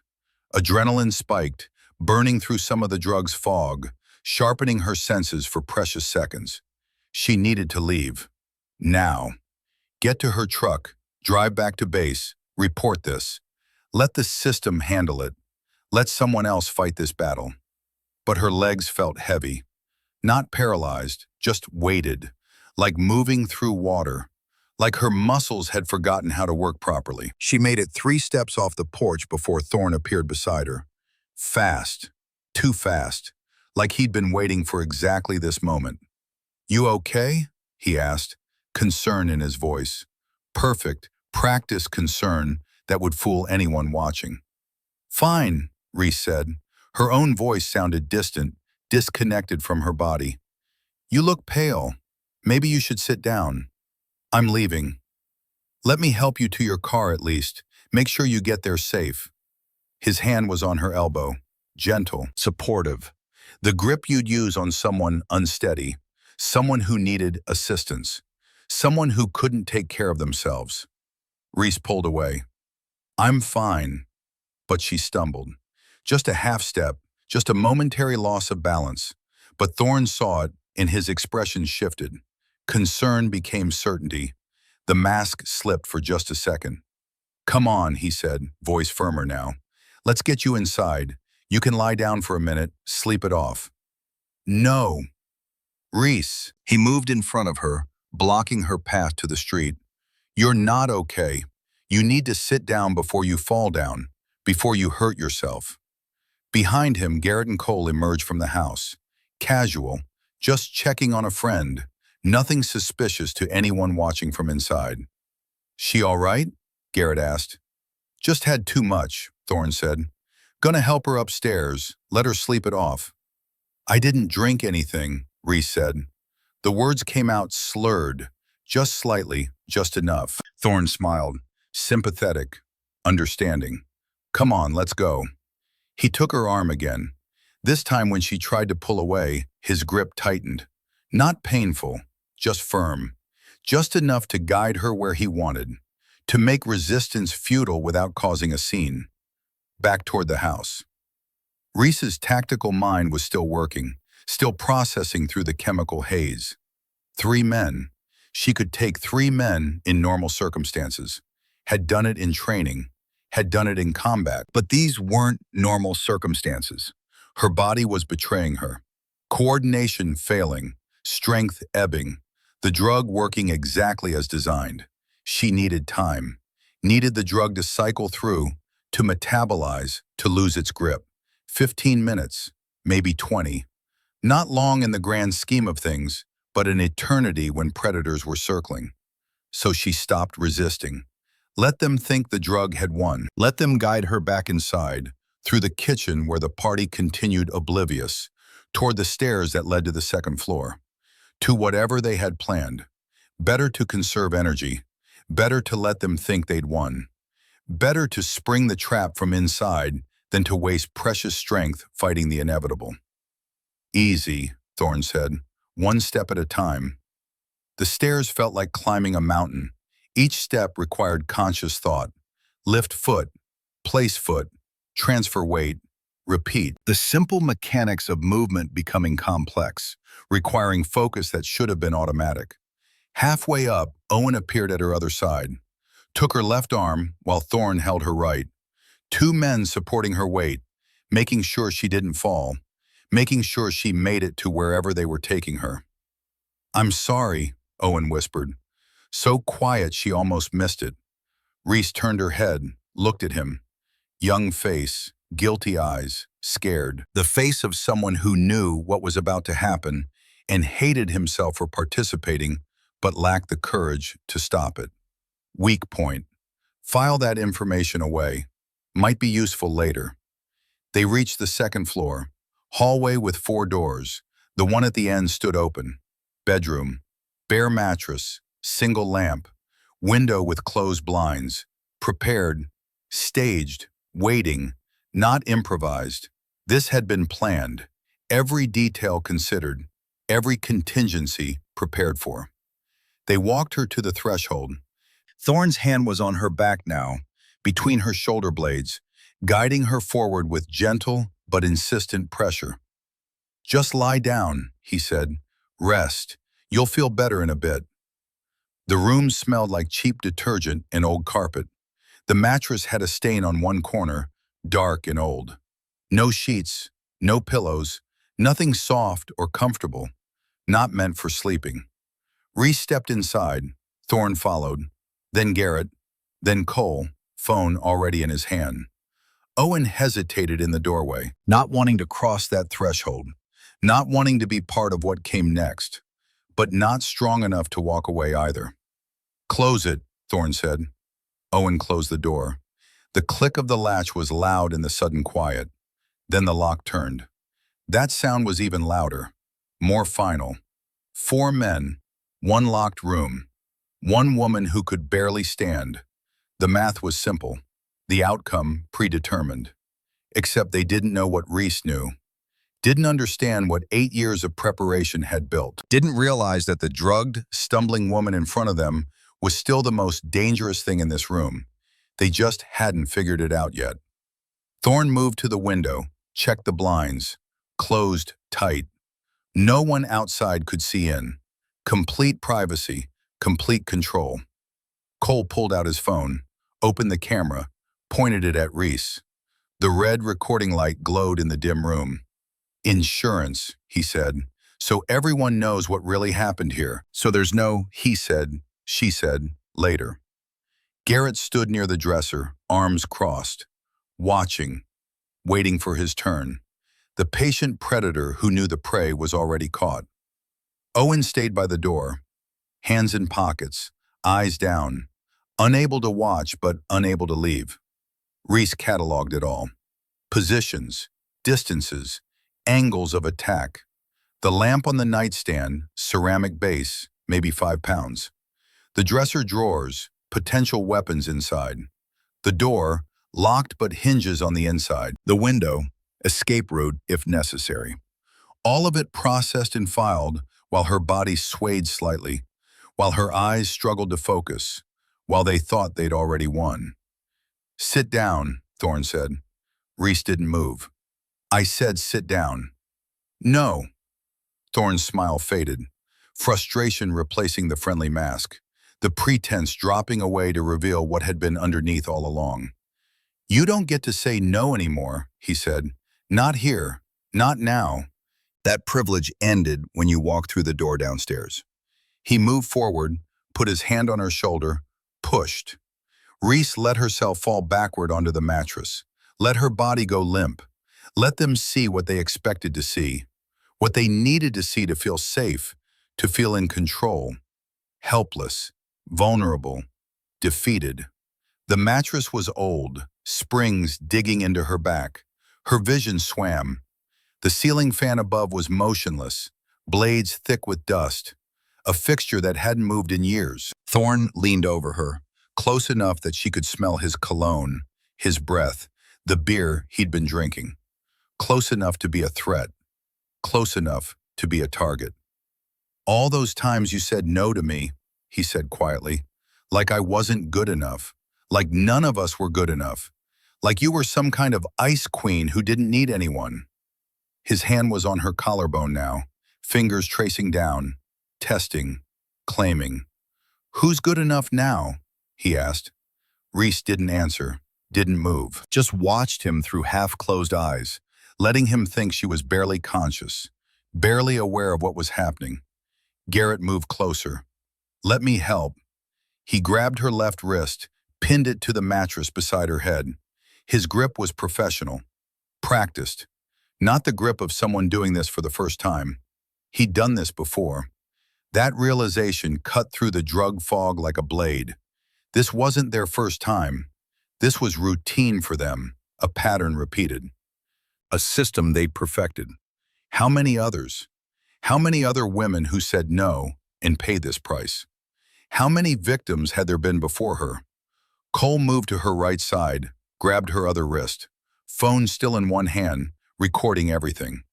Adrenaline spiked, burning through some of the drug's fog, sharpening her senses for precious seconds. She needed to leave. Now. Get to her truck, drive back to base, report this. Let the system handle it. Let someone else fight this battle. But her legs felt heavy. Not paralyzed, just weighted, like moving through water, like her muscles had forgotten how to work properly. She made it 3 steps off the porch before Thorne appeared beside her. Fast. Too fast. Like he'd been waiting for exactly this moment. "You okay?" he asked, concern in his voice. Perfect, practiced concern that would fool anyone watching. "Fine," Reese said. Her own voice sounded distant, disconnected from her body. "You look pale. Maybe you should sit down." "I'm leaving." "Let me help you to your car at least. Make sure you get there safe." His hand was on her elbow, gentle, supportive. The grip you'd use on someone unsteady, someone who needed assistance, someone who couldn't take care of themselves. Reese pulled away. "I'm fine." But she stumbled. Just a half step, just a momentary loss of balance. But Thorne saw it, and his expression shifted. Concern became certainty. The mask slipped for just a second. "Come on," he said, voice firmer now. "Let's get you inside. You can lie down for a minute, sleep it off." "No." "Reese." He moved in front of her, blocking her path to the street. "You're not okay. You need to sit down before you fall down, before you hurt yourself." Behind him, Garrett and Cole emerged from the house. Casual, just checking on a friend. Nothing suspicious to anyone watching from inside. "She all right?" Garrett asked. "Just had too much," Thorne said. "Gonna help her upstairs, let her sleep it off." "I didn't drink anything," Reese said. The words came out slurred, just slightly, just enough. Thorne smiled, sympathetic, understanding. "Come on, let's go." He took her arm again. This time when she tried to pull away, his grip tightened. Not painful, just firm. Just enough to guide her where he wanted. To make resistance futile without causing a scene. Back toward the house. Reese's tactical mind was still working, still processing through the chemical haze. 3 men. She could take 3 men in normal circumstances. Had done it in training. Had done it in combat. But these weren't normal circumstances. Her body was betraying her. Coordination failing. Strength ebbing. The drug working exactly as designed. She needed time. Needed the drug to cycle through, to metabolize, to lose its grip. 15 minutes, maybe 20. Not long in the grand scheme of things, but an eternity when predators were circling. So she stopped resisting. Let them think the drug had won. Let them guide her back inside, through the kitchen where the party continued oblivious, toward the stairs that led to the second floor. To whatever they had planned. Better to conserve energy. Better to let them think they'd won. Better to spring the trap from inside than to waste precious strength fighting the inevitable. "Easy," Thorne said, "one step at a time." The stairs felt like climbing a mountain. Each step required conscious thought. Lift foot, place foot, transfer weight, repeat. The simple mechanics of movement becoming complex, requiring focus that should have been automatic. Halfway up, Owen appeared at her other side. Took her left arm while Thorne held her right. 2 men supporting her weight, making sure she didn't fall, making sure she made it to wherever they were taking her. "I'm sorry," Owen whispered. So quiet she almost missed it. Reese turned her head, looked at him. Young face, guilty eyes, scared. The face of someone who knew what was about to happen and hated himself for participating, but lacked the courage to stop it. Weak point. File that information away. Might be useful later. They reached the second floor. Hallway with 4 doors. The one at the end stood open. Bedroom. Bare mattress. Single lamp. Window with closed blinds. Prepared. Staged. Waiting. Not improvised. This had been planned. Every detail considered. Every contingency prepared for. They walked her to the threshold. Thorne's hand was on her back now, between her shoulder blades, guiding her forward with gentle but insistent pressure. "Just lie down," he said. "Rest. You'll feel better in a bit." The room smelled like cheap detergent and old carpet. The mattress had a stain on one corner, dark and old. No sheets, no pillows, nothing soft or comfortable, not meant for sleeping. Reese stepped inside. Thorne followed. Then Garrett. Then Cole, phone already in his hand. Owen hesitated in the doorway, not wanting to cross that threshold, not wanting to be part of what came next, but not strong enough to walk away either. "Close it," Thorne said. Owen closed the door. The click of the latch was loud in the sudden quiet. Then the lock turned. That sound was even louder, more final. 4 men, 1 locked room, 1 woman who could barely stand. The math was simple, the outcome predetermined. Except they didn't know what Reese knew. Didn't understand what 8 years of preparation had built. Didn't realize that the drugged, stumbling woman in front of them was still the most dangerous thing in this room. They just hadn't figured it out yet. Thorne moved to the window, checked the blinds, closed tight. No one outside could see in. Complete privacy, complete control. Cole pulled out his phone, opened the camera, pointed it at Reese. The red recording light glowed in the dim room. "Insurance," he said, "so everyone knows what really happened here. So there's no he said, she said, later." Garrett stood near the dresser, arms crossed, watching, waiting for his turn. The patient predator who knew the prey was already caught. Owen stayed by the door, hands in pockets, eyes down, unable to watch but unable to leave. Reese cataloged it all. Positions, distances, angles of attack. The lamp on the nightstand, ceramic base, maybe 5 pounds. The dresser drawers, potential weapons inside. The door, locked but hinges on the inside. The window, escape route if necessary. All of it processed and filed while her body swayed slightly, while her eyes struggled to focus, while they thought they'd already won. "Sit down," Thorne said. Reese didn't move. "I said sit down." "No." Thorne's smile faded, frustration replacing the friendly mask, the pretense dropping away to reveal what had been underneath all along. "You don't get to say no anymore," he said. "Not here. Not now." That privilege ended when you walked through the door downstairs. He moved forward, put his hand on her shoulder, pushed. Reese let herself fall backward onto the mattress, let her body go limp, let them see what they expected to see, what they needed to see to feel safe, to feel in control, helpless, vulnerable, defeated. The mattress was old, springs digging into her back. Her vision swam. The ceiling fan above was motionless, blades thick with dust, a fixture that hadn't moved in years. Thorne leaned over her, close enough that she could smell his cologne, his breath, the beer he'd been drinking. Close enough to be a threat, close enough to be a target. "All those times you said no to me," he said quietly, "like I wasn't good enough, like none of us were good enough, like you were some kind of ice queen who didn't need anyone." His hand was on her collarbone now, fingers tracing down, testing, claiming. "Who's good enough now?" he asked. Reese didn't answer, didn't move, just watched him through half-closed eyes, letting him think she was barely conscious, barely aware of what was happening. Garrett moved closer. "Let me help." He grabbed her left wrist, pinned it to the mattress beside her head. His grip was professional, practiced, not the grip of someone doing this for the first time. He'd done this before. That realization cut through the drug fog like a blade. This wasn't their first time. This was routine for them, a pattern repeated. A system they'd perfected. How many others? How many other women who said no and paid this price? How many victims had there been before her? Cole moved to her right side, grabbed her other wrist, phone still in one hand, recording everything,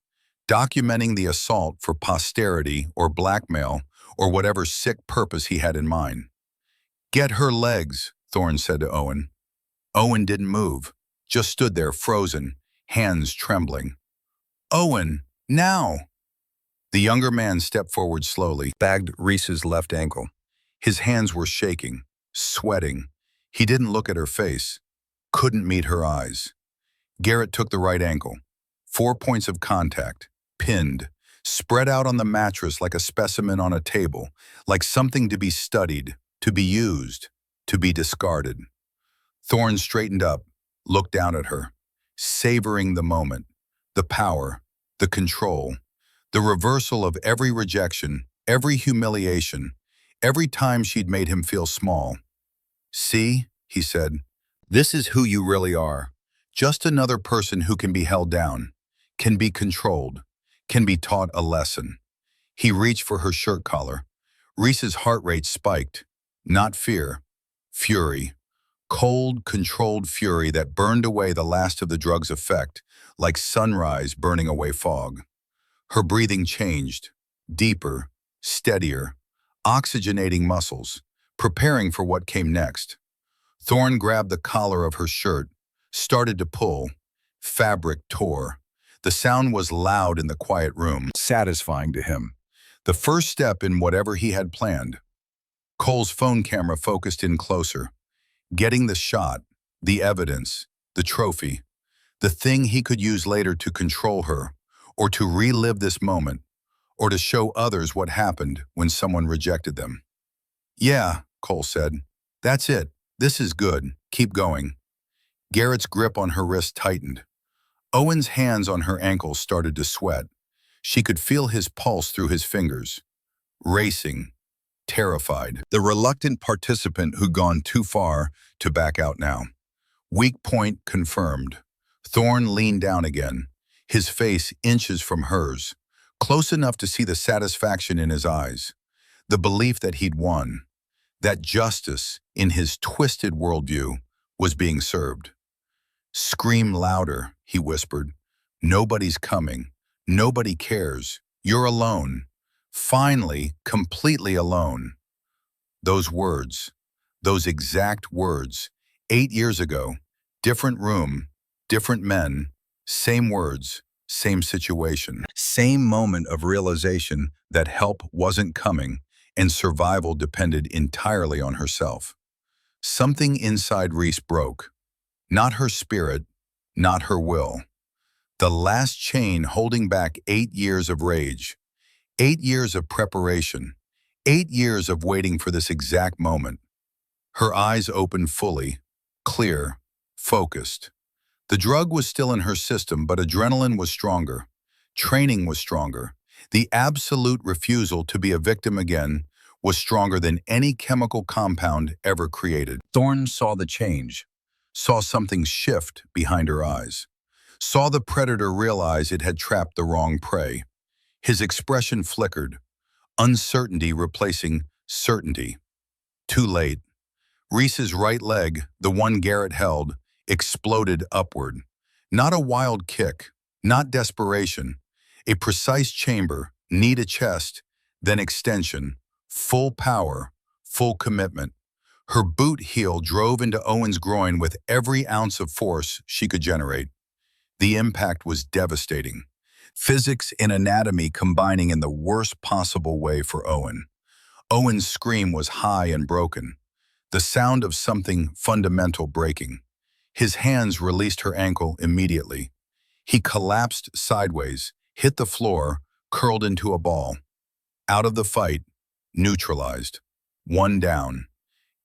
documenting the assault for posterity or blackmail or whatever sick purpose he had in mind. "Get her legs," Thorne said to Owen. Owen didn't move, just stood there frozen, hands trembling. "Owen, now!" The younger man stepped forward slowly, bagged Reese's left ankle. His hands were shaking, sweating. He didn't look at her face, couldn't meet her eyes. Garrett took the right ankle. 4 points of contact, pinned, spread out on the mattress like a specimen on a table, like something to be studied, to be used, to be discarded. Thorne straightened up, looked down at her. savoring the moment, the power, the control, the reversal of every rejection, every humiliation, every time she'd made him feel small. "See," he said, "this is who you really are. Just another person who can be held down, can be controlled, can be taught a lesson." He reached for her shirt collar. Reese's heart rate spiked. Not fear, fury. Cold, controlled fury that burned away the last of the drug's effect, like sunrise burning away fog. Her breathing changed, deeper, steadier, oxygenating muscles, preparing for what came next. Thorne grabbed the collar of her shirt, started to pull. Fabric tore. The sound was loud in the quiet room, satisfying to him. The first step in whatever he had planned. Cole's phone camera focused in closer, getting the shot, the evidence, the trophy, the thing he could use later to control her, or to relive this moment, or to show others what happened when someone rejected them. "Yeah," Cole said. "That's it. This is good. Keep going." Garrett's grip on her wrist tightened. Owen's hands on her ankles started to sweat. She could feel his pulse through his fingers. Racing, terrified. The reluctant participant who'd gone too far to back out now. Weak point confirmed. Thorne leaned down again, his face inches from hers, close enough to see the satisfaction in his eyes, the belief that he'd won, that justice, in his twisted worldview, was being served. "Scream louder," he whispered. "Nobody's coming. Nobody cares. You're alone. Finally, completely alone." Those words, those exact words, 8 years ago, different room, different men, same words, same situation. Same moment of realization that help wasn't coming and survival depended entirely on herself. Something inside Reese broke. Not her spirit, not her will. The last chain holding back 8 years of rage, 8 years of preparation, 8 years of waiting for this exact moment. Her eyes opened fully, clear, focused. The drug was still in her system, but adrenaline was stronger. Training was stronger. The absolute refusal to be a victim again was stronger than any chemical compound ever created. Thorne saw the change, saw something shift behind her eyes, saw the predator realize it had trapped the wrong prey. His expression flickered, uncertainty replacing certainty. Too late. Reese's right leg, the one Garrett held, exploded upward. Not a wild kick, not desperation. A precise chamber, knee to chest, then extension, full power, full commitment. Her boot heel drove into Owen's groin with every ounce of force she could generate. The impact was devastating. Physics and anatomy combining in the worst possible way for Owen. Owen's scream was high and broken, the sound of something fundamental breaking. His hands released her ankle immediately. He collapsed sideways, hit the floor, curled into a ball. Out of the fight, neutralized. One down.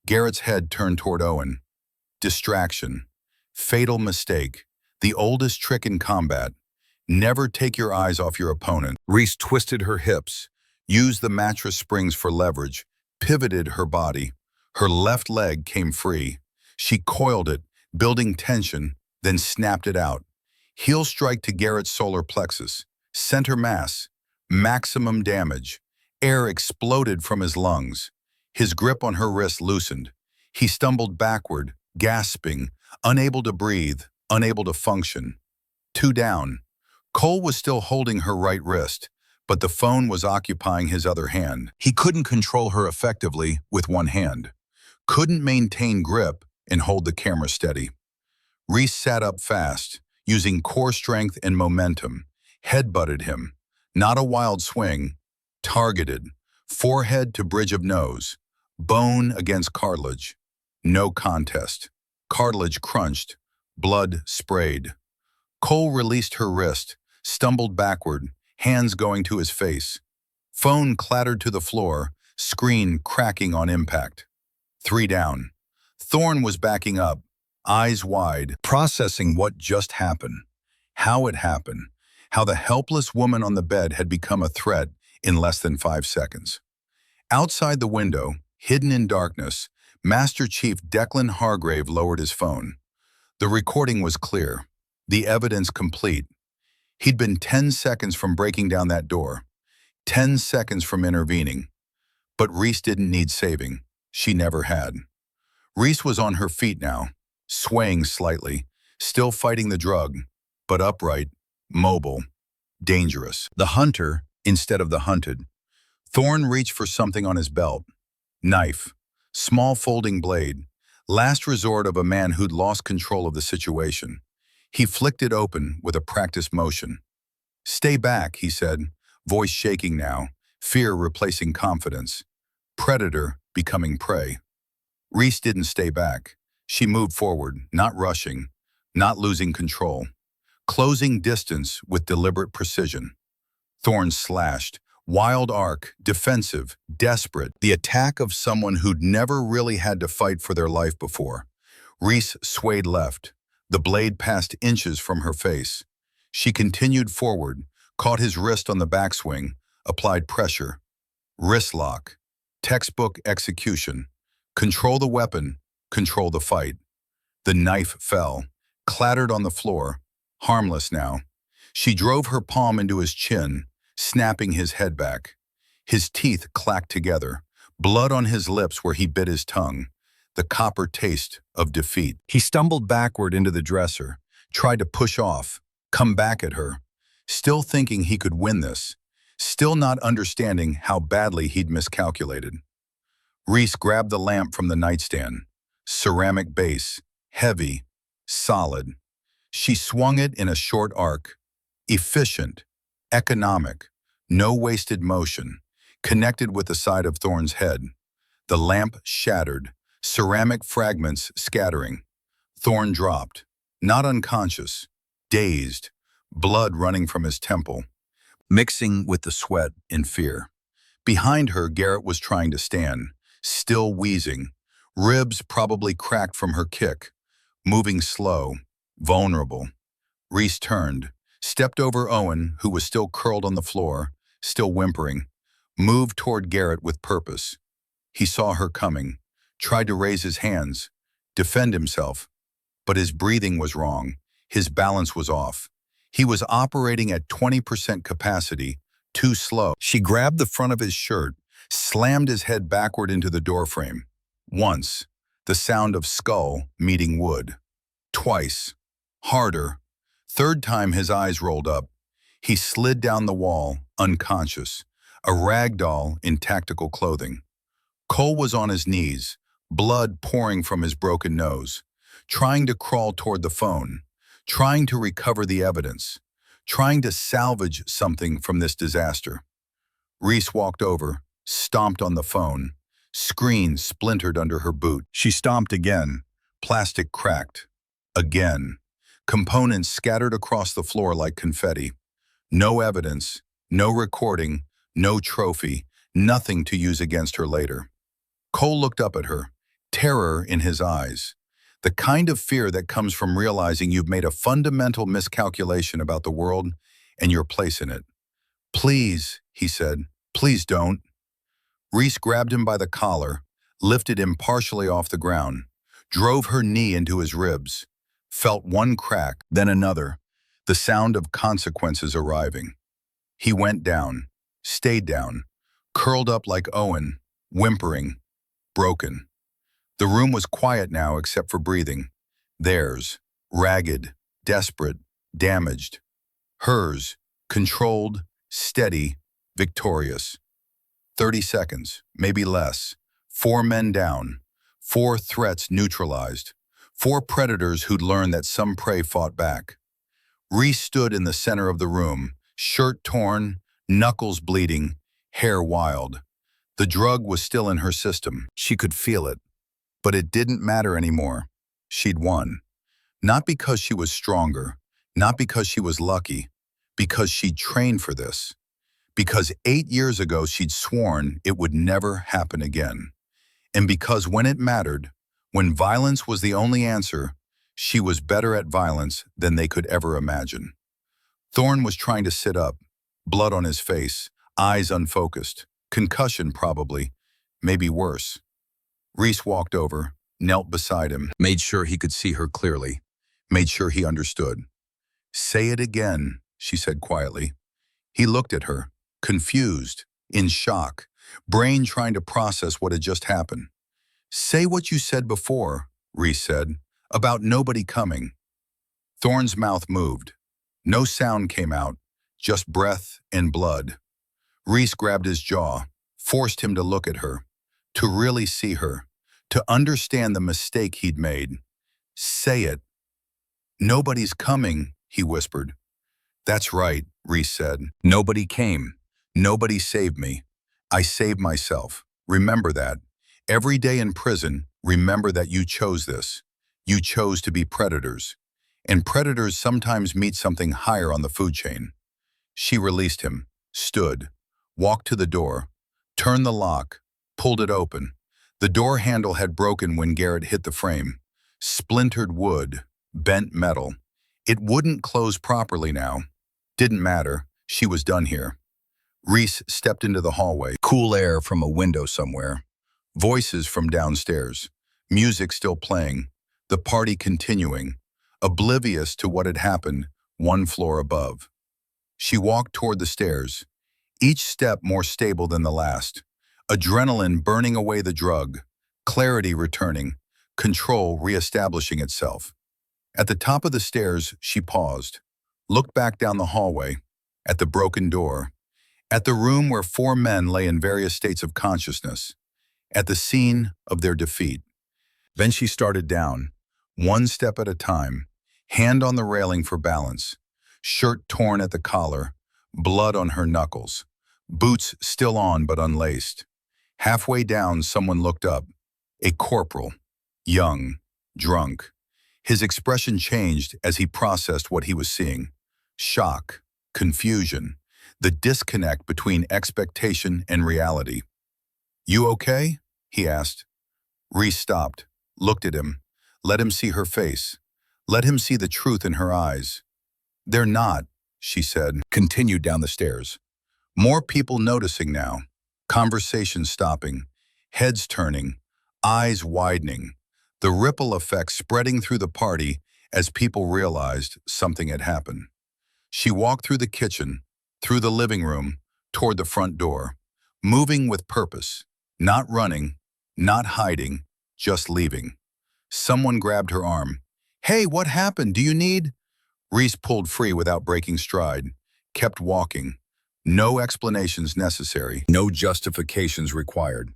Garrett's head turned toward Owen. Distraction. Fatal mistake. The oldest trick in combat. Never take your eyes off your opponent. Reese twisted her hips, used the mattress springs for leverage, pivoted her body. Her left leg came free. She coiled it, building tension, then snapped it out. Heel strike to Garrett's solar plexus. Center mass. Maximum damage. Air exploded from his lungs. His grip on her wrist loosened. He stumbled backward, gasping, unable to breathe, unable to function. 2 down. Cole was still holding her right wrist, but the phone was occupying his other hand. He couldn't control her effectively with one hand. Couldn't maintain grip and hold the camera steady. Reese sat up fast, using core strength and momentum, headbutted him. Not a wild swing, targeted, forehead to bridge of nose, bone against cartilage. No contest. Cartilage crunched, blood sprayed. Cole released her wrist, stumbled backward, hands going to his face. Phone clattered to the floor, screen cracking on impact. 3 down. Thorne was backing up, eyes wide, processing what just happened, how it happened, how the helpless woman on the bed had become a threat in less than 5 seconds. Outside the window, hidden in darkness, Master Chief Declan Hargrave lowered his phone. The recording was clear, the evidence complete. He'd been 10 seconds from breaking down that door, 10 seconds from intervening. But Reese didn't need saving. She never had. Reese was on her feet now, swaying slightly, still fighting the drug, but upright, mobile, dangerous. The hunter instead of the hunted. Thorne reached for something on his belt. Knife, small folding blade, last resort of a man who'd lost control of the situation. He flicked it open with a practiced motion. "Stay back," he said, voice shaking now, fear replacing confidence. Predator becoming prey. Reese didn't stay back. She moved forward, not rushing, not losing control. Closing distance with deliberate precision. Thorne slashed, wild arc, defensive, desperate, the attack of someone who'd never really had to fight for their life before. Reese swayed left. The blade passed inches from her face. She continued forward, caught his wrist on the backswing, applied pressure. Wrist lock. Textbook execution. Control the weapon, control the fight. The knife fell, clattered on the floor, harmless now. She drove her palm into his chin, snapping his head back. His teeth clacked together, blood on his lips where he bit his tongue, the copper taste of defeat. He stumbled backward into the dresser, tried to push off, come back at her, still thinking he could win this, still not understanding how badly he'd miscalculated. Reese grabbed the lamp from the nightstand, ceramic base, heavy, solid. She swung it in a short arc, efficient, economic, no wasted motion, connected with the side of Thorne's head. The lamp shattered, ceramic fragments scattering. Thorne dropped, not unconscious, dazed, blood running from his temple, mixing with the sweat in fear. Behind her, Garrett was trying to stand, still wheezing, ribs probably cracked from her kick, moving slow, vulnerable. Reese turned, stepped over Owen, who was still curled on the floor, still whimpering, moved toward Garrett with purpose. He saw her coming, tried to raise his hands, defend himself, but his breathing was wrong, his balance was off. He was operating at 20% capacity, too slow. She grabbed the front of his shirt, slammed his head backward into the doorframe. Once, the sound of skull meeting wood. Twice, harder. Third time his eyes rolled up. He slid down the wall, unconscious, a rag doll in tactical clothing. Cole was on his knees, blood pouring from his broken nose, trying to crawl toward the phone, trying to recover the evidence, trying to salvage something from this disaster. Reese walked over, stomped on the phone. Screen splintered under her boot. She stomped again. Plastic cracked. Again. Components scattered across the floor like confetti. No evidence, no recording, no trophy, nothing to use against her later. Cole looked up at her, terror in his eyes. The kind of fear that comes from realizing you've made a fundamental miscalculation about the world and your place in it. "Please," he said, "please don't." Reese grabbed him by the collar, lifted him partially off the ground, drove her knee into his ribs, felt one crack, then another, the sound of consequences arriving. He went down, stayed down, curled up like Owen, whimpering, broken. The room was quiet now except for breathing. Theirs, ragged, desperate, damaged. Hers, controlled, steady, victorious. 30 seconds, maybe less. 4 men down. 4 threats neutralized. 4 predators who'd learned that some prey fought back. Reese stood in the center of the room, shirt torn, knuckles bleeding, hair wild. The drug was still in her system. She could feel it. But it didn't matter anymore. She'd won. Not because she was stronger, not because she was lucky, because she'd trained for this. Because 8 years ago she'd sworn it would never happen again. And because when it mattered, when violence was the only answer, She was better at violence than they could ever imagine. Thorne was trying to sit up, blood on his face, eyes unfocused. Concussion, probably. Maybe worse. Reese walked over, knelt beside him, made sure he could see her clearly, made sure he understood. "Say it again," she said quietly. He looked at her, confused, in shock, brain trying to process what had just happened. "Say what you said before," Reese said, "about nobody coming." Thorne's mouth moved. No sound came out, just breath and blood. Reese grabbed his jaw, forced him to look at her, to really see her, to understand the mistake he'd made. "Say it." "Nobody's coming," he whispered. "That's right," Reese said. "Nobody came. Nobody saved me. I saved myself. Remember that. Every day in prison, remember that you chose this. You chose to be predators. And predators sometimes meet something higher on the food chain." She released him, stood, walked to the door, turned the lock, pulled it open. The door handle had broken when Garrett hit the frame. Splintered wood, bent metal. It wouldn't close properly now. Didn't matter. She was done here. Reese stepped into the hallway. Cool air from a window somewhere. Voices from downstairs. Music still playing. The party continuing. Oblivious to what had happened one floor above. She walked toward the stairs, each step more stable than the last. Adrenaline burning away the drug, clarity returning, control reestablishing itself. At the top of the stairs, she paused, looked back down the hallway, at the broken door, at the room where 4 men lay in various states of consciousness, at the scene of their defeat. Then she started down, one step at a time, hand on the railing for balance, shirt torn at the collar, blood on her knuckles, boots still on but unlaced. Halfway down, someone looked up, a corporal, young, drunk. His expression changed as he processed what he was seeing. Shock, confusion, the disconnect between expectation and reality. "You okay?" he asked. Reese stopped, looked at him, let him see her face, let him see the truth in her eyes. "They're not," she said, continued down the stairs. More people noticing now, conversations stopping, heads turning, eyes widening, the ripple effect spreading through the party as people realized something had happened. She walked through the kitchen, through the living room, toward the front door, moving with purpose, not running, not hiding, just leaving. Someone grabbed her arm. "Hey, what happened? Do you need—" Reese pulled free without breaking stride, kept walking. No explanations necessary, no justifications required.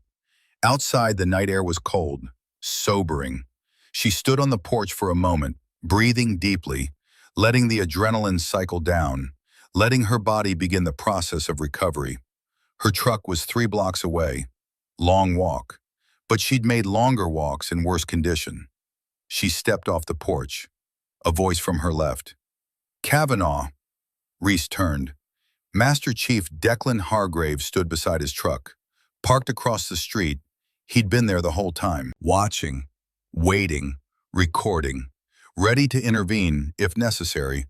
Outside, the night air was cold, sobering. She stood on the porch for a moment, breathing deeply, letting the adrenaline cycle down, letting her body begin the process of recovery. Her truck was 3 blocks away. Long walk. But she'd made longer walks in worse condition. She stepped off the porch. A voice from her left. "Kavanaugh." Reese turned. Master Chief Declan Hargrave stood beside his truck, parked across the street. He'd been there the whole time, watching, waiting, recording, ready to intervene if necessary,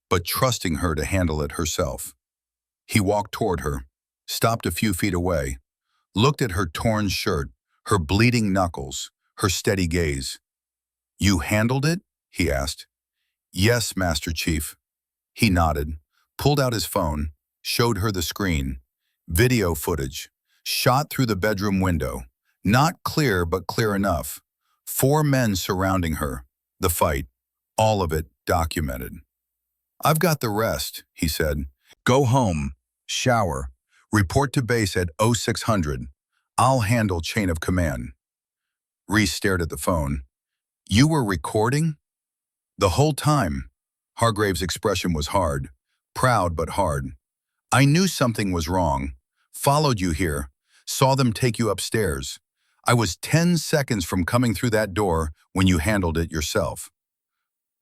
but trusting her to handle it herself. He walked toward her, stopped a few feet away, looked at her torn shirt, her bleeding knuckles, her steady gaze. "You handled it?" he asked. "Yes, Master Chief." He nodded, pulled out his phone, showed her the screen. Video footage, shot through the bedroom window. Not clear, but clear enough. 4 men surrounding her. The fight. All of it documented. "I've got the rest," he said. "Go home, shower, report to base at 0600. I'll handle chain of command." Reese stared at the phone. "You were recording?" "The whole time." Hargrave's expression was hard, proud but hard. "I knew something was wrong. Followed you here. Saw them take you upstairs. I was 10 seconds from coming through that door when you handled it yourself."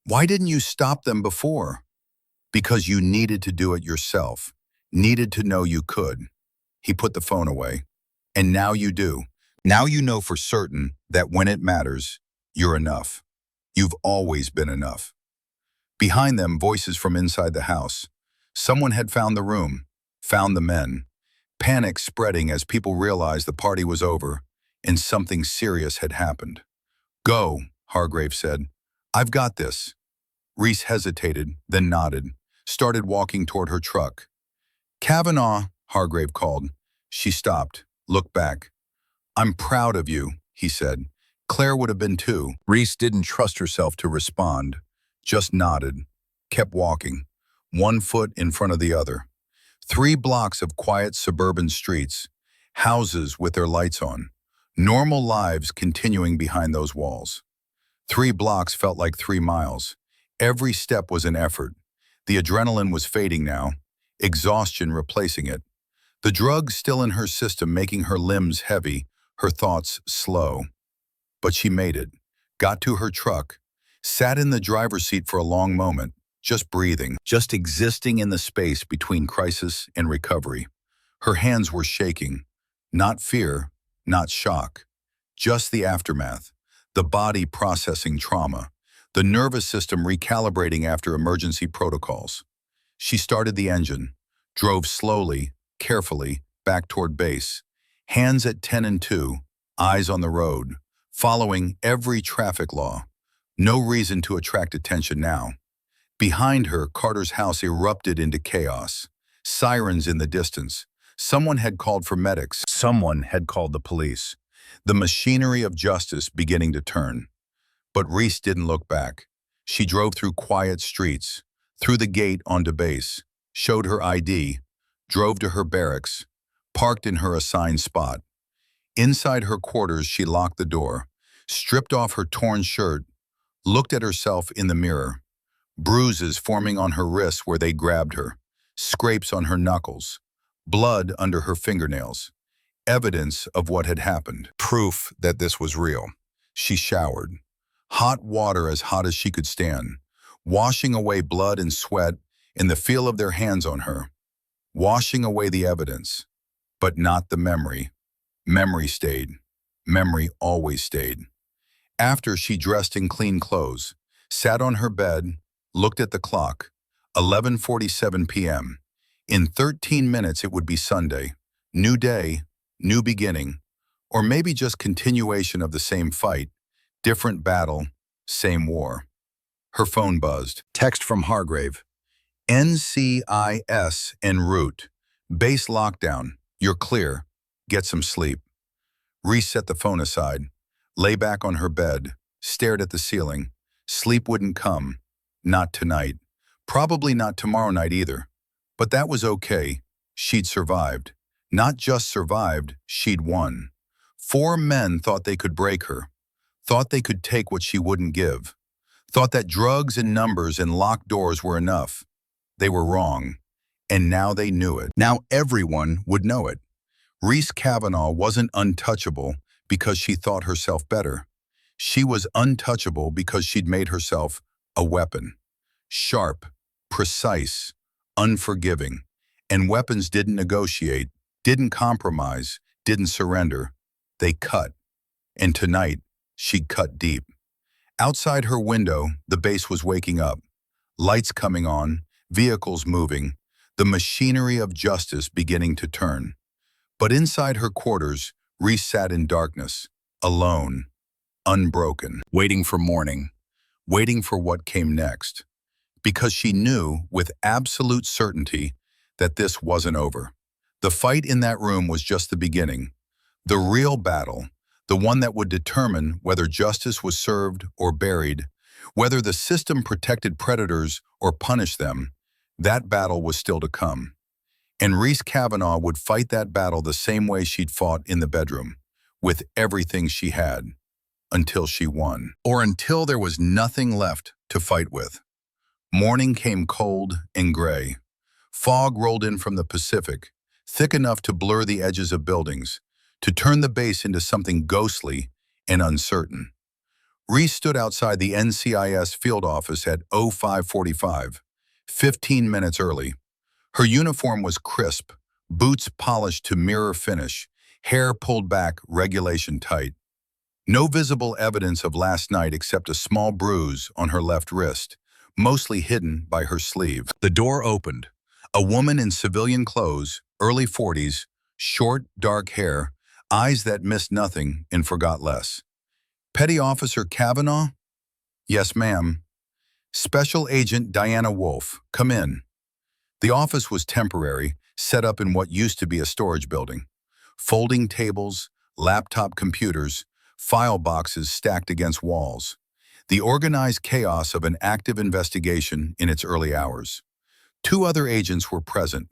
"Why didn't you stop them before?" "Because you needed to do it yourself. Needed to know you could." He put the phone away. "And now you do. Now you know for certain that when it matters, you're enough. You've always been enough. Behind them, voices from inside the house. Someone had found the room, found the men. Panic spreading as people realized the party was over and something serious had happened. Go, Hargrave said. I've got this. Reese hesitated, then nodded, started walking toward her truck. Kavanaugh, Hargrave called. She stopped, looked back. I'm proud of you, he said. Claire would have been too. Reese didn't trust herself to respond, just nodded, kept walking, one foot in front of the other. 3 blocks of quiet suburban streets, houses with their lights on, normal lives continuing behind those walls. 3 blocks felt like 3 miles. Every step was an effort. The adrenaline was fading now, exhaustion replacing it. The drugs still in her system making her limbs heavy, her thoughts slow. But she made it, got to her truck, sat in the driver's seat for a long moment, just breathing, just existing in the space between crisis and recovery. Her hands were shaking, not fear, not shock, just the aftermath, the body processing trauma, the nervous system recalibrating after emergency protocols. She started the engine, drove slowly, carefully, back toward base, hands at 10 and 2, eyes on the road, following every traffic law. No reason to attract attention now. Behind her, Carter's house erupted into chaos. Sirens in the distance. Someone had called for medics. Someone had called the police. The machinery of justice beginning to turn. But Reese didn't look back. She drove through quiet streets, through the gate onto base, showed her ID, drove to her barracks, parked in her assigned spot. Inside her quarters, she locked the door, stripped off her torn shirt, looked at herself in the mirror. Bruises forming on her wrists where they grabbed her, scrapes on her knuckles, blood under her fingernails. Evidence of what had happened. Proof that this was real. She showered. Hot water as hot as she could stand, washing away blood and sweat and the feel of their hands on her. Washing away the evidence, but not the memory. Memory stayed. Memory always stayed. After she dressed in clean clothes, sat on her bed, looked at the clock, 11:47 p.m. In 13 minutes it would be Sunday. New day, new beginning, or maybe just continuation of the same fight, different battle, same war. Her phone buzzed. Text from Hargrave. NCIS en route. Base lockdown. You're clear. Get some sleep. Reese set the phone aside, lay back on her bed, stared at the ceiling. Sleep wouldn't come. Not tonight. Probably not tomorrow night either. But that was okay. She'd survived. Not just survived, she'd won. 4 men thought they could break her. Thought they could take what she wouldn't give. Thought that drugs and numbers and locked doors were enough. They were wrong. And now they knew it. Now everyone would know it. Reese Kavanaugh wasn't untouchable because she thought herself better. She was untouchable because she'd made herself a weapon. Sharp, precise, unforgiving. And weapons didn't negotiate, didn't compromise, didn't surrender. They cut. And tonight, she'd cut deep. Outside her window, the base was waking up. Lights coming on, vehicles moving, the machinery of justice beginning to turn. But inside her quarters, Reese sat in darkness, alone, unbroken, waiting for morning, waiting for what came next. Because she knew with absolute certainty that this wasn't over. The fight in that room was just the beginning. The real battle, the one that would determine whether justice was served or buried, whether the system protected predators or punished them, that battle was still to come. And Reese Kavanaugh would fight that battle the same way she'd fought in the bedroom, with everything she had, until she won. Or until there was nothing left to fight with. Morning came cold and gray. Fog rolled in from the Pacific, thick enough to blur the edges of buildings, to turn the base into something ghostly and uncertain. Reese stood outside the NCIS field office at 05:45, 15 minutes early. Her uniform was crisp, boots polished to mirror finish, hair pulled back regulation tight. No visible evidence of last night except a small bruise on her left wrist, mostly hidden by her sleeve. The door opened. A woman in civilian clothes, early 40s, short, dark hair, eyes that missed nothing and forgot less. Petty Officer Kavanaugh? Yes, ma'am. Special Agent Diana Wolf, come in. The office was temporary, set up in what used to be a storage building. Folding tables, laptop computers, file boxes stacked against walls. The organized chaos of an active investigation in its early hours. Two other agents were present.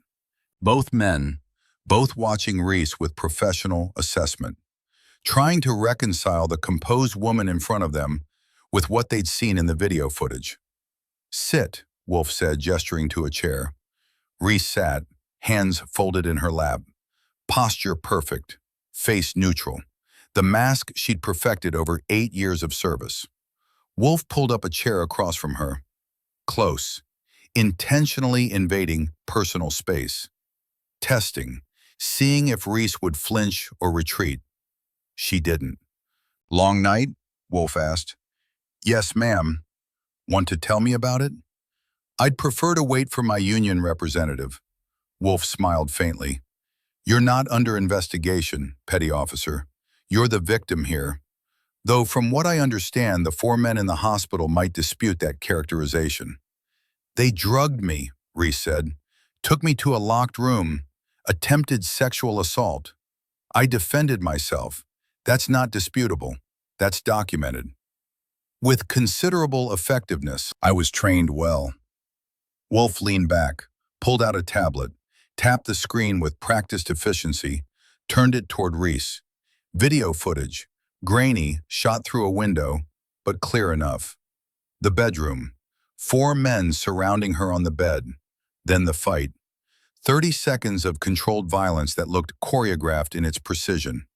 Both men, both watching Reese with professional assessment, trying to reconcile the composed woman in front of them with what they'd seen in the video footage. Sit, Wolf said, gesturing to a chair. Reese sat, hands folded in her lap. Posture perfect, face neutral. The mask she'd perfected over 8 years of service. Wolf pulled up a chair across from her. Close, intentionally invading personal space. Testing, seeing if Reese would flinch or retreat. She didn't. Long night? Wolf asked. Yes, ma'am. Want to tell me about it? I'd prefer to wait for my union representative. Wolf smiled faintly. You're not under investigation, petty officer. You're the victim here. Though from what I understand, the 4 men in the hospital might dispute that characterization. They drugged me, Reese said. Took me to a locked room. Attempted sexual assault. I defended myself. That's not disputable. That's documented. With considerable effectiveness, I was trained well. Wolf leaned back, pulled out a tablet, tapped the screen with practiced efficiency, turned it toward Reese. Video footage, grainy, shot through a window, but clear enough. The bedroom. 4 men surrounding her on the bed. Then the fight. 30 seconds of controlled violence that looked choreographed in its precision.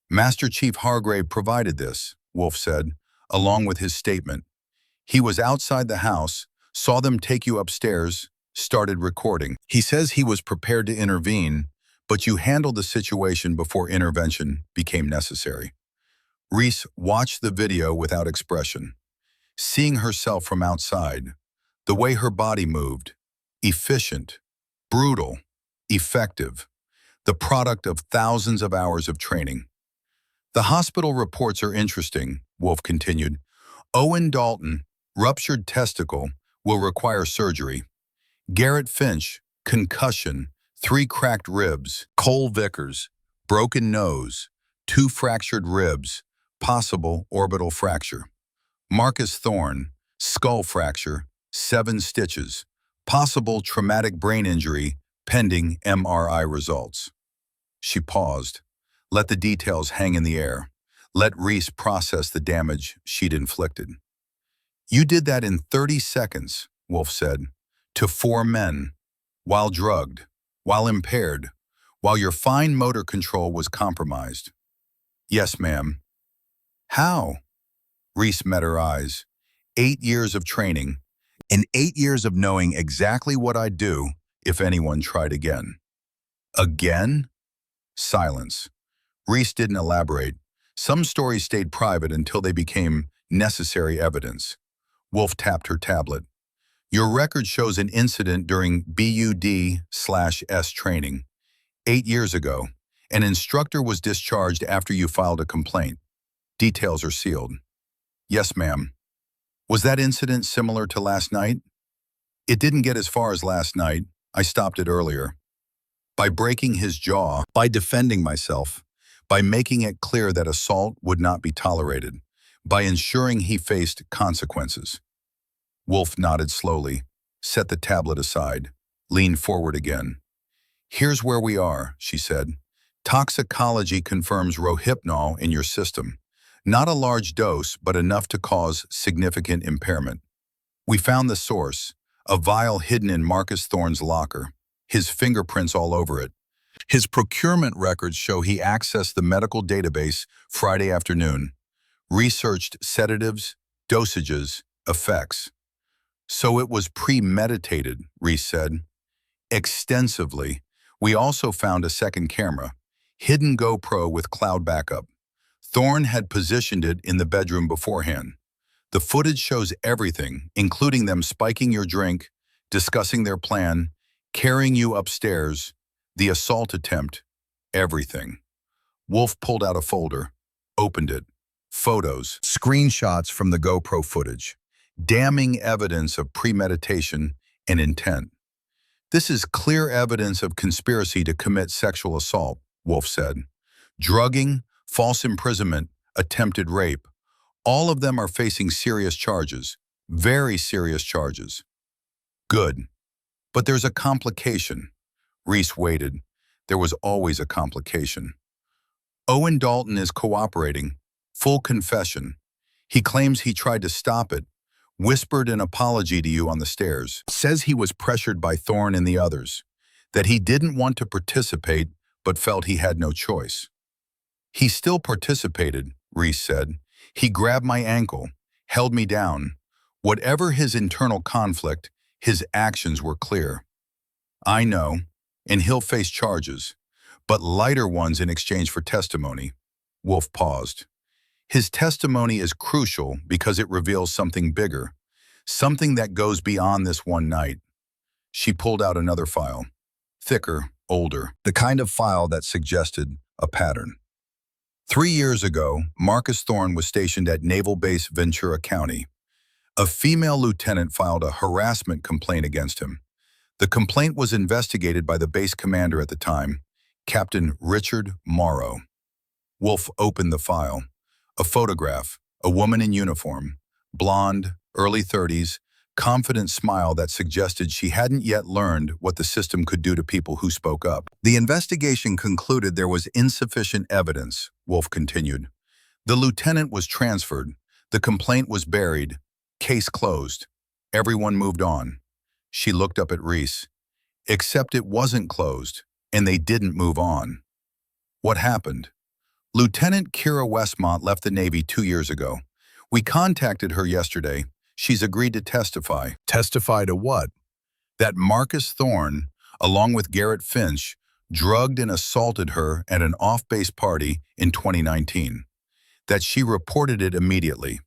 Master Chief Hargrave provided this, Wolf said, along with his statement. He was outside the house, saw them take you upstairs, started recording. He says he was prepared to intervene, but you handled the situation before intervention became necessary. Reese watched the video without expression, seeing herself from outside, the way her body moved, efficient, brutal, effective, the product of thousands of hours of training. The hospital reports are interesting, Wolf continued. Owen Dalton, ruptured testicle, will require surgery. Garrett Finch, concussion, 3 cracked ribs. Cole Vickers, broken nose, 2 fractured ribs, possible orbital fracture. Marcus Thorne, skull fracture, 7 stitches, possible traumatic brain injury, pending MRI results. She paused, let the details hang in the air, let Reese process the damage she'd inflicted. You did that in 30 seconds, Wolf said, to 4 men, while drugged, while impaired, while your fine motor control was compromised. Yes, ma'am. How? Reese met her eyes. 8 years of training, and 8 years of knowing exactly what I'd do if anyone tried again. Again? Silence. Reese didn't elaborate. Some stories stayed private until they became necessary evidence. Wolf tapped her tablet. Your record shows an incident during BUD/S training. 8 years ago, an instructor was discharged after you filed a complaint. Details are sealed. Yes, ma'am. Was that incident similar to last night? It didn't get as far as last night. I stopped it earlier. By breaking his jaw, by defending myself, by making it clear that assault would not be tolerated, by ensuring he faced consequences. Wolf nodded slowly, set the tablet aside, leaned forward again. Here's where we are, she said. Toxicology confirms Rohypnol in your system. Not a large dose, but enough to cause significant impairment. We found the source, a vial hidden in Marcus Thorne's locker, his fingerprints all over it. His procurement records show he accessed the medical database Friday afternoon, researched sedatives, dosages, effects. So it was premeditated, Reese said. Extensively. We also found a second camera, hidden GoPro with cloud backup. Thorne had positioned it in the bedroom beforehand. The footage shows everything, including them spiking your drink, discussing their plan, carrying you upstairs, the assault attempt, everything. Wolf pulled out a folder, opened it. Photos, screenshots from the GoPro footage. Damning evidence of premeditation and intent. This is clear evidence of conspiracy to commit sexual assault, Wolf said. Drugging, false imprisonment, attempted rape. All of them are facing serious charges, very serious charges. Good. But there's a complication. Reese waited. There was always a complication. Owen Dalton is cooperating. Full confession. He claims he tried to stop it, whispered an apology to you on the stairs, says he was pressured by Thorne and the others, that he didn't want to participate but felt he had no choice. He still participated, Reese said. He grabbed my ankle, held me down. Whatever his internal conflict, his actions were clear. I know, and he'll face charges, but lighter ones in exchange for testimony. Wolf paused. His testimony is crucial because it reveals something bigger, something that goes beyond this one night. She pulled out another file, thicker, older, the kind of file that suggested a pattern. 3 years ago, Marcus Thorne was stationed at Naval Base Ventura County. A female lieutenant filed a harassment complaint against him. The complaint was investigated by the base commander at the time, Captain Richard Morrow. Wolf opened the file. A photograph, a woman in uniform, blonde, early 30s, confident smile that suggested she hadn't yet learned what the system could do to people who spoke up. The investigation concluded there was insufficient evidence, Wolf continued. The lieutenant was transferred. The complaint was buried. Case closed. Everyone moved on. She looked up at Reese. Except it wasn't closed, and they didn't move on. What happened? Lieutenant Kira Westmont left the Navy 2 years ago. We contacted her yesterday. She's agreed to testify. Testify to what? That Marcus Thorne, along with Garrett Finch, drugged and assaulted her at an off-base party in 2019. That she reported it immediately.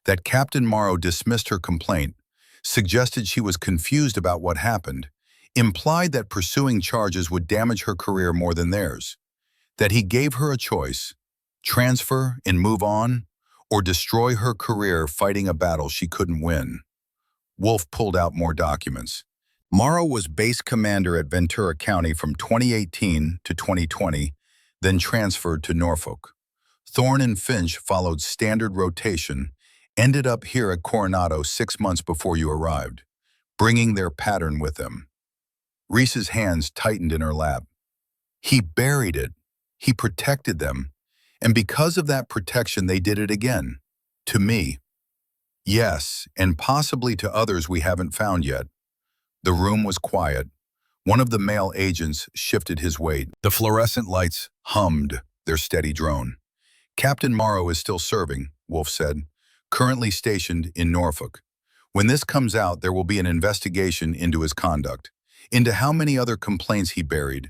That Captain Morrow dismissed her complaint, suggested she was confused about what happened, implied that pursuing charges would damage her career more than theirs. That he gave her a choice, transfer and move on, or destroy her career fighting a battle she couldn't win. Wolf pulled out more documents. Morrow was base commander at Ventura County from 2018 to 2020, then transferred to Norfolk. Thorne and Finch followed standard rotation, ended up here at Coronado 6 months before you arrived, bringing their pattern with them. Reese's hands tightened in her lap. He buried it. He protected them. And because of that protection, they did it again. To me. Yes, and possibly to others we haven't found yet. The room was quiet. One of the male agents shifted his weight. The fluorescent lights hummed their steady drone. Captain Morrow is still serving, Wolf said, currently stationed in Norfolk. When this comes out, there will be an investigation into his conduct, into how many other complaints he buried,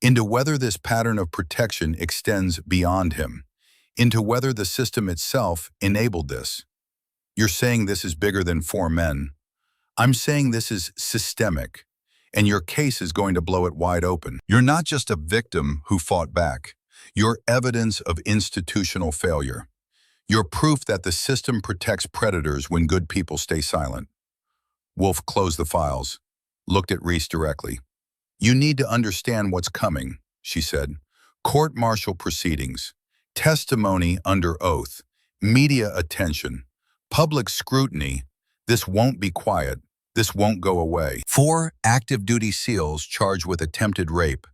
into whether this pattern of protection extends beyond him, into whether the system itself enabled this. You're saying this is bigger than 4 men. I'm saying this is systemic, and your case is going to blow it wide open. You're not just a victim who fought back. You're evidence of institutional failure. You're proof that the system protects predators when good people stay silent. Wolf closed the files, looked at Reese directly. You need to understand what's coming, she said. Court-martial proceedings, testimony under oath, media attention, public scrutiny. This won't be quiet. This won't go away. 4 active-duty SEALs charged with attempted rape.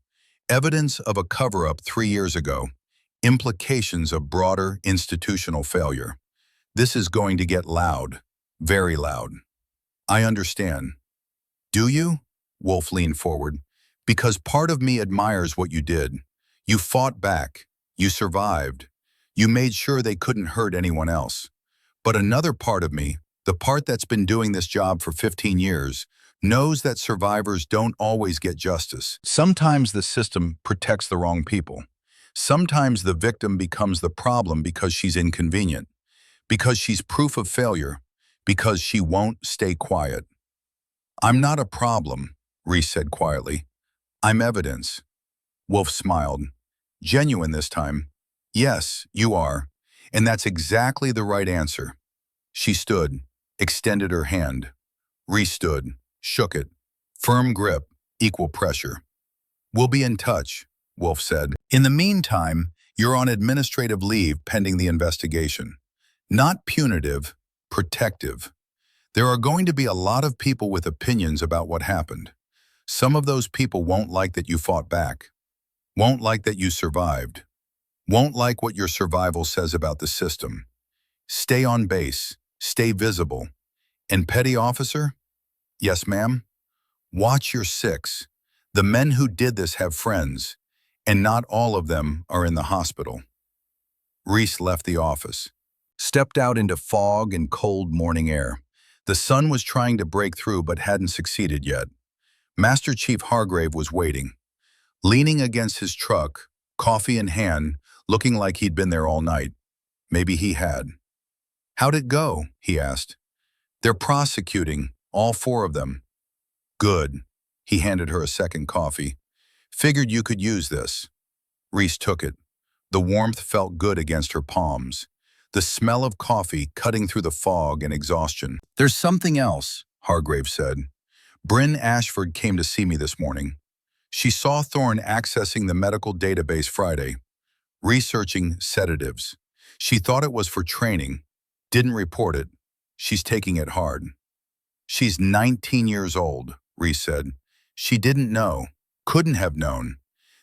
Evidence of a cover-up 3 years ago. Implications of broader institutional failure. This is going to get loud, very loud. I understand. Do you? Wolf leaned forward. Because part of me admires what you did. You fought back. You survived. You made sure they couldn't hurt anyone else. But another part of me, the part that's been doing this job for 15 years, knows that survivors don't always get justice. Sometimes the system protects the wrong people. Sometimes the victim becomes the problem because she's inconvenient, because she's proof of failure, because she won't stay quiet. I'm not a problem, Reese said quietly. I'm evidence. Wolf smiled. Genuine this time. Yes, you are. And that's exactly the right answer. She stood, extended her hand. Reese stood, shook it. Firm grip, equal pressure. We'll be in touch, Wolf said. In the meantime, you're on administrative leave pending the investigation. Not punitive, protective. There are going to be a lot of people with opinions about what happened. Some of those people won't like that you fought back, won't like that you survived, won't like what your survival says about the system. Stay on base, stay visible. And petty officer? Yes, ma'am? Watch your six. The men who did this have friends, and not all of them are in the hospital. Reese left the office, stepped out into fog and cold morning air. The sun was trying to break through but hadn't succeeded yet. Master Chief Hargrave was waiting, leaning against his truck, coffee in hand, looking like he'd been there all night. Maybe he had. How'd it go? He asked. They're prosecuting, all four of them. Good. He handed her a second coffee. Figured you could use this. Reese took it. The warmth felt good against her palms. The smell of coffee cutting through the fog and exhaustion. There's something else, Hargrave said. Bryn Ashford came to see me this morning. She saw Thorne accessing the medical database Friday, researching sedatives. She thought it was for training, didn't report it. She's taking it hard. She's 19 years old, Reese said. She didn't know, couldn't have known.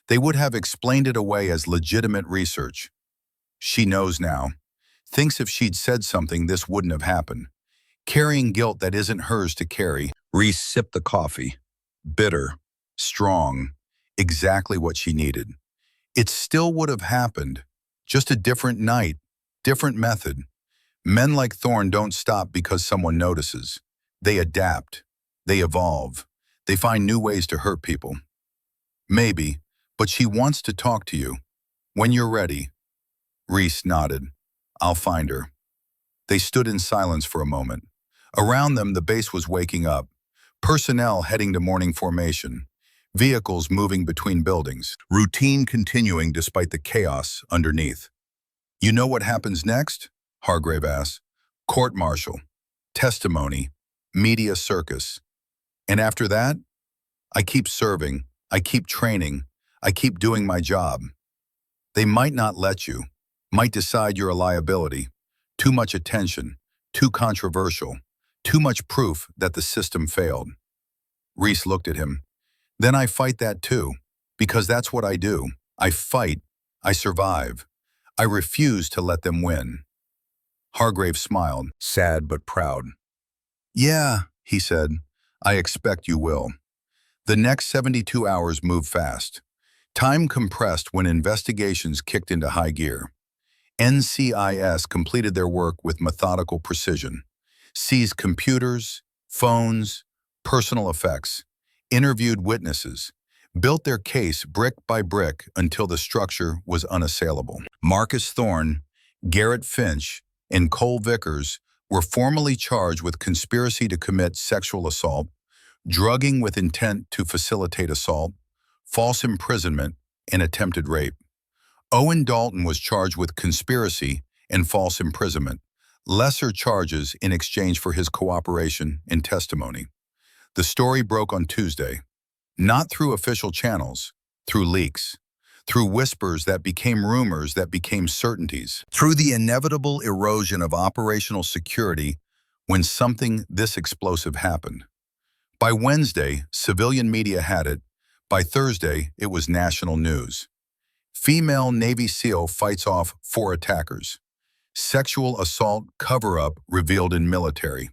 They would have explained it away as legitimate research. She knows now. Thinks if she'd said something, this wouldn't have happened. Carrying guilt that isn't hers to carry. Reese sipped the coffee. Bitter, strong, exactly what she needed. It still would have happened, just a different night, different method. Men like Thorne don't stop because someone notices. They adapt. They evolve. They find new ways to hurt people. Maybe, but she wants to talk to you. When you're ready. Reese nodded. I'll find her. They stood in silence for a moment. Around them, the base was waking up. Personnel heading to morning formation. Vehicles moving between buildings. Routine continuing despite the chaos underneath. You know what happens next? Hargrave asked. Court-martial. Testimony. Media circus. And after that? I keep serving. I keep training. I keep doing my job. They might not let you. Might decide you're a liability. Too much attention. Too controversial. Too much proof that the system failed. Reese looked at him. Then I fight that too, because that's what I do. I fight. I survive. I refuse to let them win. Hargrave smiled, sad but proud. Yeah, he said, I expect you will. The next 72 hours moved fast. Time compressed when investigations kicked into high gear. NCIS completed their work with methodical precision. Seized computers, phones, personal effects, interviewed witnesses, built their case brick by brick until the structure was unassailable. Marcus Thorne, Garrett Finch, and Cole Vickers were formally charged with conspiracy to commit sexual assault, drugging with intent to facilitate assault, false imprisonment, and attempted rape. Owen Dalton was charged with conspiracy and false imprisonment, lesser charges in exchange for his cooperation and testimony. The story broke on Tuesday, not through official channels, through leaks, through whispers that became rumors that became certainties, through the inevitable erosion of operational security when something this explosive happened. By Wednesday, civilian media had it. By Thursday, it was national news. Female Navy SEAL fights off 4 attackers. Sexual assault cover-up revealed in military.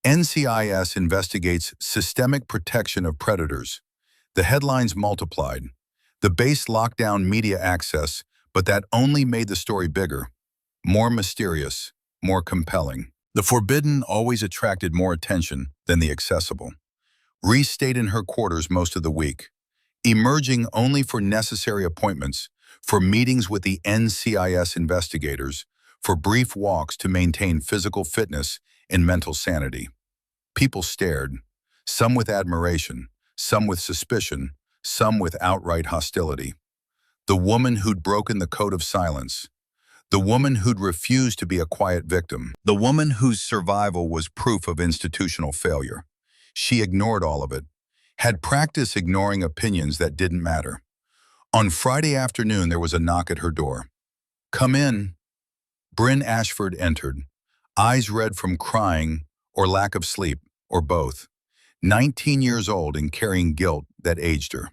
NCIS investigates systemic protection of predators. The headlines multiplied. The base locked down media access, but that only made the story bigger, more mysterious, more compelling. The forbidden always attracted more attention than the accessible. Reese stayed in her quarters most of the week, emerging only for necessary appointments, for meetings with the NCIS investigators, for brief walks to maintain physical fitness and mental sanity. People stared, some with admiration, some with suspicion, some with outright hostility. The woman who'd broken the code of silence. The woman who'd refused to be a quiet victim. The woman whose survival was proof of institutional failure. She ignored all of it, had practice ignoring opinions that didn't matter. On Friday afternoon, there was a knock at her door. "Come in." Bryn Ashford entered, eyes red from crying or lack of sleep, or both. 19 years old and carrying guilt that aged her.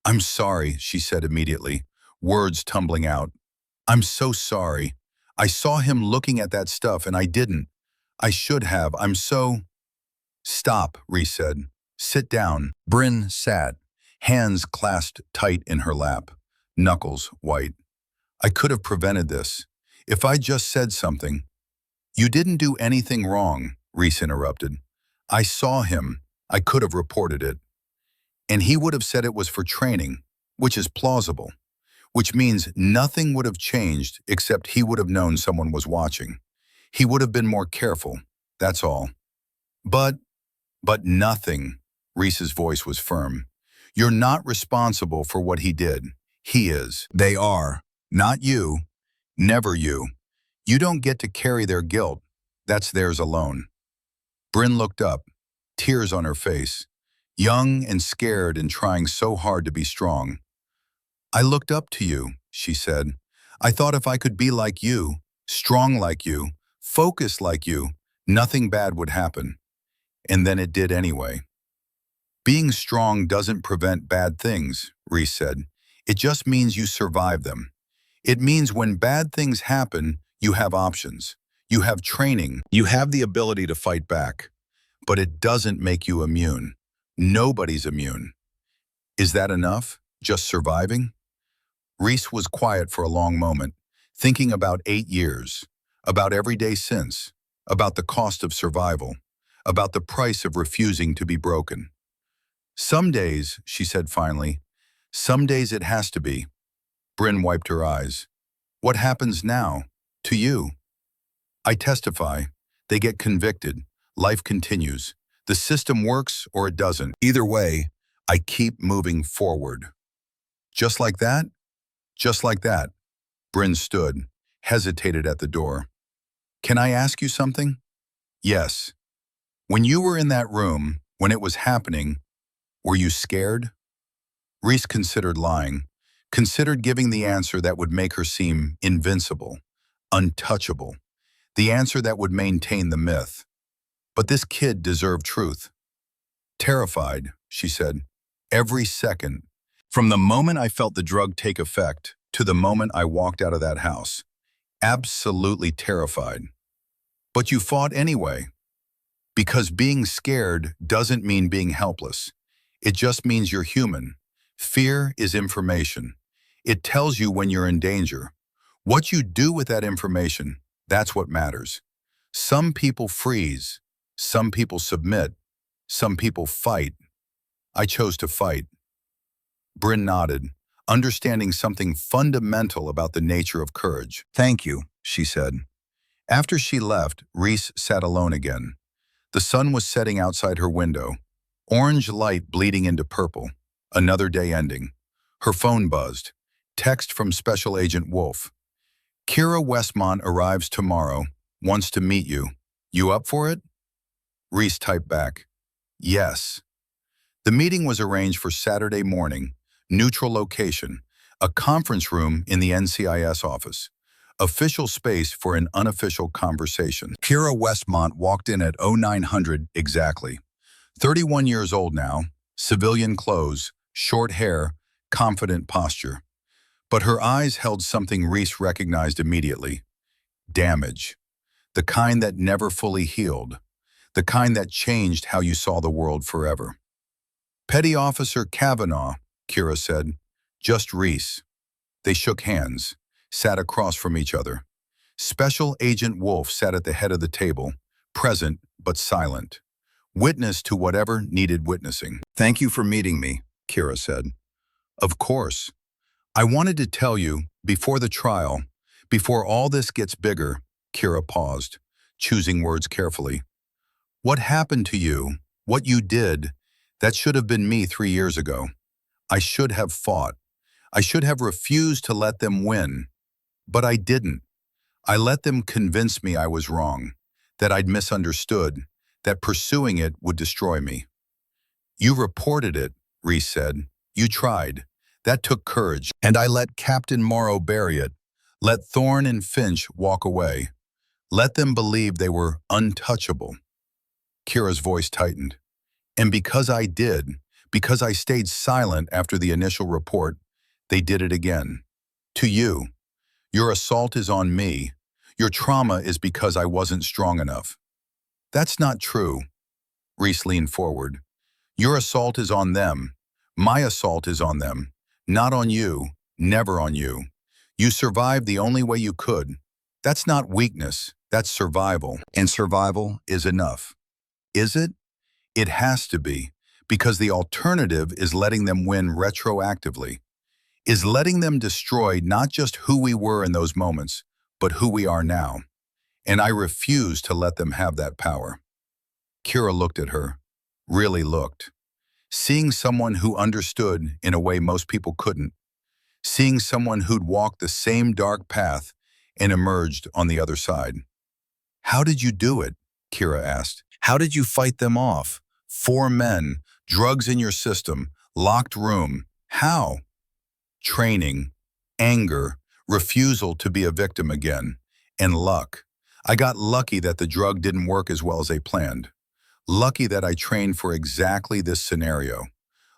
"I'm sorry," she said immediately, words tumbling out. "I'm so sorry. I saw him looking at that stuff and I didn't. I should have. I'm so—" "Stop," Reese said. "Sit down." Bryn sat, hands clasped tight in her lap, knuckles white. "I could have prevented this. If I just said something—" "You didn't do anything wrong," Reese interrupted. "I saw him. I could have reported it. And he would have said it was for training, which is plausible, which means nothing would have changed except he would have known someone was watching. He would have been more careful, that's all." But nothing," Reese's voice was firm. "You're not responsible for what he did. He is. They are. Not you. Never you. You don't get to carry their guilt. That's theirs alone." Bryn looked up, tears on her face, young and scared and trying so hard to be strong. "I looked up to you," she said. "I thought if I could be like you, strong like you, focused like you, nothing bad would happen. And then it did anyway." "Being strong doesn't prevent bad things," Reese said. "It just means you survive them. It means when bad things happen, you have options. You have training. You have the ability to fight back. But it doesn't make you immune. Nobody's immune." "Is that enough? Just surviving?" Reese was quiet for a long moment, thinking about 8 years, about every day since, about the cost of survival, about the price of refusing to be broken. "Some days," she said finally, "some days it has to be." Bryn wiped her eyes. "What happens now? To you?" "I testify. They get convicted. Life continues. The system works or it doesn't. Either way, I keep moving forward." "Just like that?" "Just like that." Bryn stood, hesitated at the door. "Can I ask you something?" "Yes." "When you were in that room, when it was happening, were you scared?" Reese considered lying, considered giving the answer that would make her seem invincible, untouchable, the answer that would maintain the myth. But this kid deserved truth. "Terrified," she said, "every second. From the moment I felt the drug take effect to the moment I walked out of that house. Absolutely terrified." "But you fought anyway." "Because being scared doesn't mean being helpless. It just means you're human. Fear is information. It tells you when you're in danger. What you do with that information, that's what matters. Some people freeze. Some people submit. Some people fight. I chose to fight." Bryn nodded, understanding something fundamental about the nature of courage. "Thank you," she said. After she left, Reese sat alone again. The sun was setting outside her window, orange light bleeding into purple. Another day ending. Her phone buzzed. Text from Special Agent Wolf. "Kira Westmont arrives tomorrow. Wants to meet you. You up for it?" Reese typed back, "Yes." The meeting was arranged for Saturday morning, neutral location, a conference room in the NCIS office, official space for an unofficial conversation. Kira Westmont walked in at 0900 exactly. 31 years old now, civilian clothes, short hair, confident posture. But her eyes held something Reese recognized immediately. Damage. The kind that never fully healed. The kind that changed how you saw the world forever. "Petty Officer Kavanaugh," Kira said. "Just Reese." They shook hands, sat across from each other. Special Agent Wolf sat at the head of the table, present but silent. Witness to whatever needed witnessing. "Thank you for meeting me," Kira said. "Of course. I wanted to tell you, before the trial, before all this gets bigger, Kira paused, choosing words carefully. What happened to you, what you did, that should have been me 3 years ago. I should have fought. I should have refused to let them win. But I didn't. I let them convince me I was wrong, that I'd misunderstood, that pursuing it would destroy me. You reported it, Reese said. You tried. That took courage. And I let Captain Morrow bury it. Let Thorne and Finch walk away. Let them believe they were untouchable. Kira's voice tightened. And because I did, because I stayed silent after the initial report, they did it again. To you. Your assault is on me. Your trauma is because I wasn't strong enough. That's not true. Reese leaned forward. Your assault is on them. My assault is on them. Not on you. Never on you. You survived the only way you could. That's not weakness. That's survival. And survival is enough. Is it? It has to be, because the alternative is letting them win retroactively, is letting them destroy not just who we were in those moments, but who we are now. And I refuse to let them have that power. Kira looked at her, really looked. Seeing someone who understood in a way most people couldn't. Seeing someone who'd walked the same dark path and emerged on the other side. How did you do it? Kira asked. How did you fight them off? 4 men, drugs in your system, locked room. How? Training, anger, refusal to be a victim again, and luck. I got lucky that the drug didn't work as well as they planned. Lucky that I trained for exactly this scenario.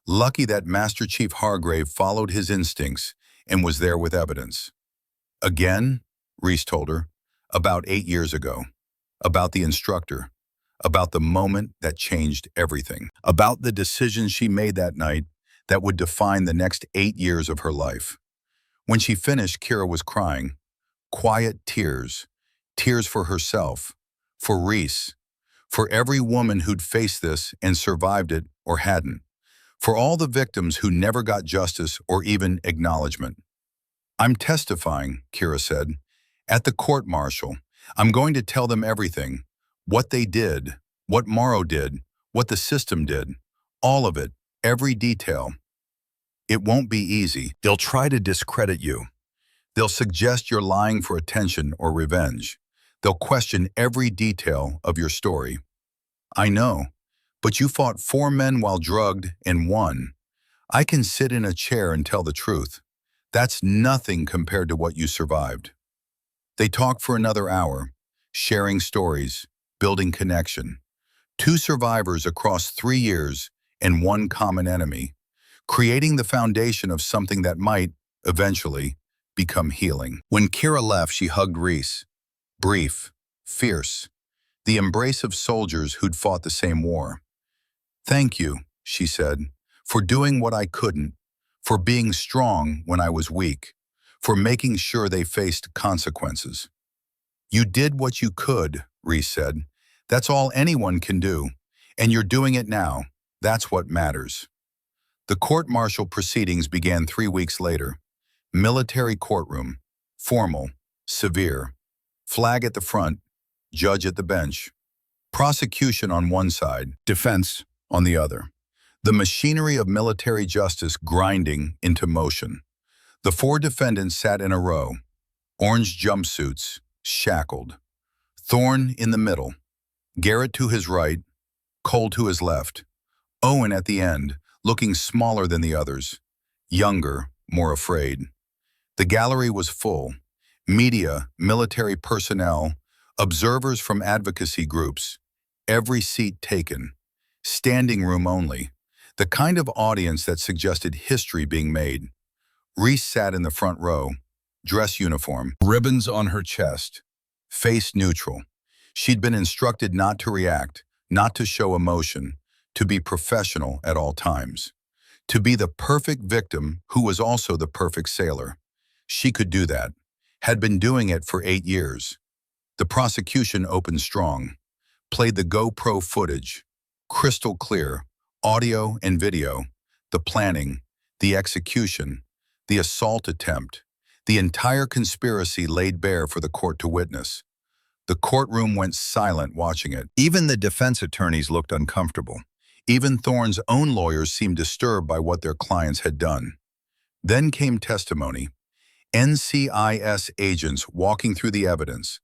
Lucky that Master Chief Hargrave followed his instincts and was there with evidence. Again, Reese told her, about 8 years ago. About the instructor. About the moment that changed everything. About the decision she made that night that would define the next 8 years of her life. When she finished, Kira was crying. Quiet tears. Tears for herself. For Reese. For every woman who'd faced this and survived it or hadn't. For all the victims who never got justice or even acknowledgement. I'm testifying, Kira said, at the court-martial. I'm going to tell them everything. What they did, what Morrow did, what the system did. All of it, every detail. It won't be easy. They'll try to discredit you. They'll suggest you're lying for attention or revenge. They'll question every detail of your story. I know, but you fought 4 men while drugged and won. I can sit in a chair and tell the truth. That's nothing compared to what you survived. They talked for another hour, sharing stories, building connection. 2 survivors across 3 years and 1 common enemy, creating the foundation of something that might, eventually, become healing. When Kira left, she hugged Reese. Brief, fierce, the embrace of soldiers who'd fought the same war. Thank you, she said, for doing what I couldn't, for being strong when I was weak, for making sure they faced consequences. You did what you could, Reese said. That's all anyone can do, and you're doing it now. That's what matters. The court-martial proceedings began 3 weeks later. Military courtroom, formal, severe. Flag at the front, judge at the bench. Prosecution on one side, defense on the other. The machinery of military justice grinding into motion. The 4 defendants sat in a row, orange jumpsuits, shackled. Thorne in the middle, Garrett to his right, Cole to his left. Owen at the end, looking smaller than the others, younger, more afraid. The gallery was full. Media, military personnel, observers from advocacy groups, every seat taken, standing room only, the kind of audience that suggested history being made. Reese sat in the front row, dress uniform, ribbons on her chest, face neutral. She'd been instructed not to react, not to show emotion, to be professional at all times, to be the perfect victim who was also the perfect sailor. She could do that. Had been doing it for 8 years. The prosecution opened strong, played the GoPro footage, crystal clear, audio and video, the planning, the execution, the assault attempt, the entire conspiracy laid bare for the court to witness. The courtroom went silent watching it. Even the defense attorneys looked uncomfortable. Even Thorne's own lawyers seemed disturbed by what their clients had done. Then came testimony. NCIS agents walking through the evidence,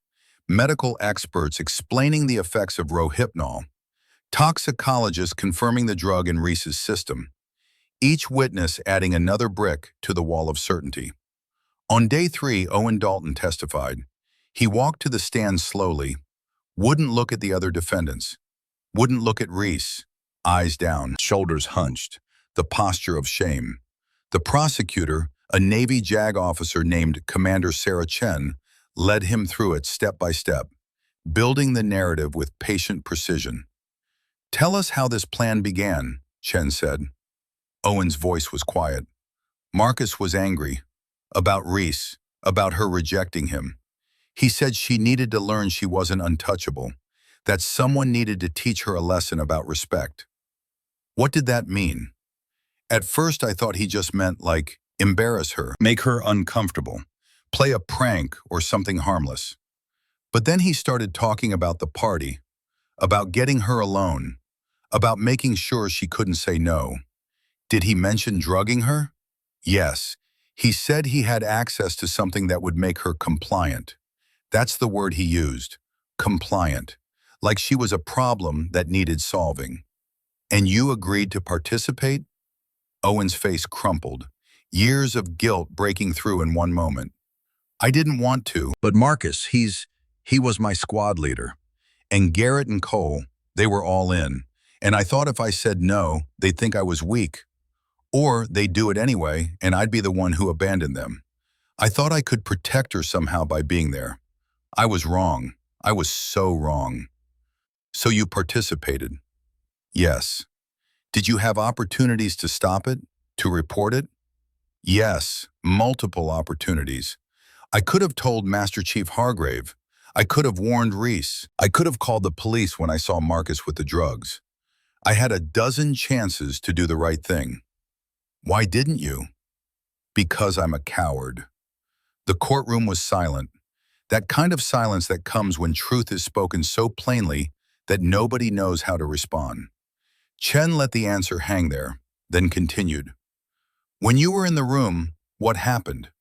medical experts explaining the effects of Rohypnol, toxicologists confirming the drug in Reese's system, each witness adding another brick to the wall of certainty. On day 3, Owen Dalton testified. He walked to the stand slowly, wouldn't look at the other defendants, wouldn't look at Reese, eyes down, shoulders hunched, the posture of shame. The prosecutor, a Navy JAG officer named Commander Sarah Chen, led him through it step by step, building the narrative with patient precision. "Tell us how this plan began," Chen said. Owen's voice was quiet. Marcus was angry. About Reese, about her rejecting him. He said she needed to learn she wasn't untouchable, that someone needed to teach her a lesson about respect. What did that mean? At first I thought he just meant, like, embarrass her, make her uncomfortable, play a prank or something harmless. But then he started talking about the party, about getting her alone, about making sure she couldn't say no. Did he mention drugging her? Yes. He said he had access to something that would make her compliant. That's the word he used, compliant, like she was a problem that needed solving. "And you agreed to participate?" Owen's face crumpled, years of guilt breaking through in one moment. "I didn't want to." "But Marcus, he was my squad leader. And Garrett and Cole, they were all in. And I thought if I said no, they'd think I was weak. Or they'd do it anyway, and I'd be the one who abandoned them. I thought I could protect her somehow by being there. I was wrong. I was so wrong." "So you participated?" "Yes." "Did you have opportunities to stop it, to report it?" "Yes, multiple opportunities. I could have told Master Chief Hargrave. I could have warned Reese. I could have called the police when I saw Marcus with the drugs. I had a dozen chances to do the right thing." "Why didn't you?" "Because I'm a coward." The courtroom was silent. That kind of silence that comes when truth is spoken so plainly that nobody knows how to respond. Chen let the answer hang there, then continued. "When you were in the room, what happened?"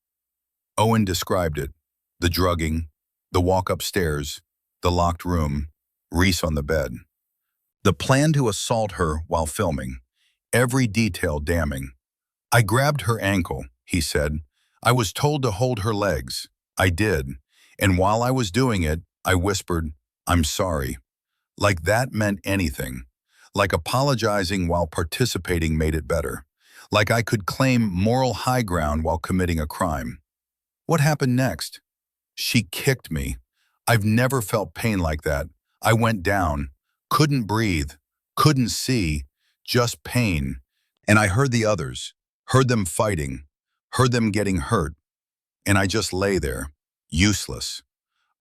Owen described it. The drugging, the walk upstairs, the locked room, Reese on the bed. The plan to assault her while filming, every detail damning. "I grabbed her ankle," he said. "I was told to hold her legs. I did. And while I was doing it, I whispered, 'I'm sorry.' Like that meant anything. Like apologizing while participating made it better. Like I could claim moral high ground while committing a crime." "What happened next?" "She kicked me. I've never felt pain like that. I went down, couldn't breathe, couldn't see, just pain. And I heard the others, heard them fighting, heard them getting hurt. And I just lay there, useless,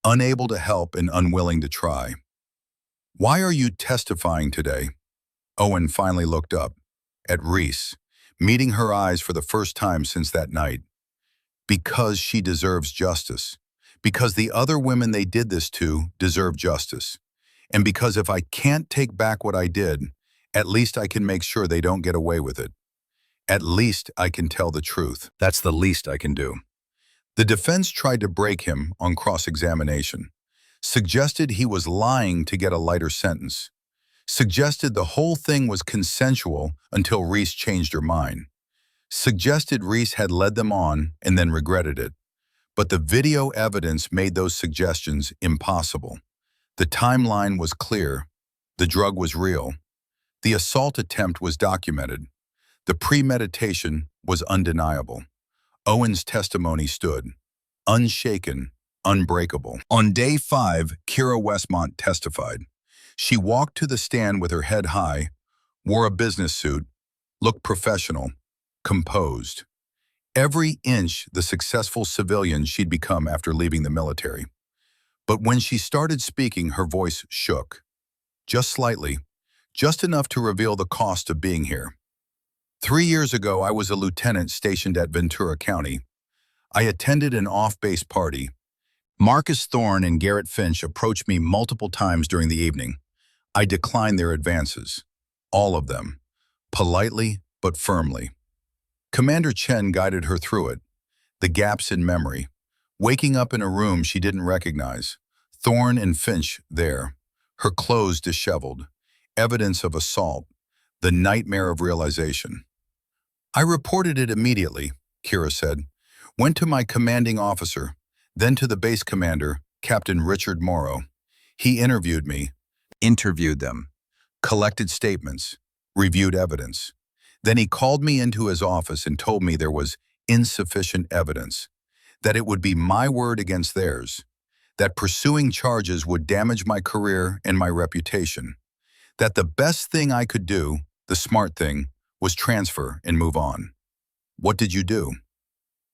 unable to help and unwilling to try." "Why are you testifying today?" Owen finally looked up, at Reese, meeting her eyes for the first time since that night. "Because she deserves justice. Because the other women they did this to deserve justice. And because if I can't take back what I did, at least I can make sure they don't get away with it. At least I can tell the truth. That's the least I can do." The defense tried to break him on cross-examination, suggested he was lying to get a lighter sentence, suggested the whole thing was consensual until Reese changed her mind, suggested Reese had led them on and then regretted it. But the video evidence made those suggestions impossible. The timeline was clear. The drug was real. The assault attempt was documented. The premeditation was undeniable. Owen's testimony stood, unshaken, unbreakable. On day 5, Kira Westmont testified. She walked to the stand with her head high, wore a business suit, looked professional, composed. Every inch the successful civilian she'd become after leaving the military. But when she started speaking, her voice shook. Just slightly, just enough to reveal the cost of being here. 3 years ago, I was a lieutenant stationed at Ventura County. I attended an off-base party. Marcus Thorne and Garrett Finch approached me multiple times during the evening. I declined their advances. All of them. Politely, but firmly. Commander Chen guided her through it. The gaps in memory. Waking up in a room she didn't recognize. Thorne and Finch there. Her clothes disheveled. Evidence of assault. The nightmare of realization. I reported it immediately, Kira said. Went to my commanding officer, then to the base commander, Captain Richard Morrow. He interviewed me. Interviewed them. Collected statements. Reviewed evidence. Then he called me into his office and told me there was insufficient evidence. That it would be my word against theirs. That pursuing charges would damage my career and my reputation. That the best thing I could do, the smart thing, was transfer and move on. What did you do?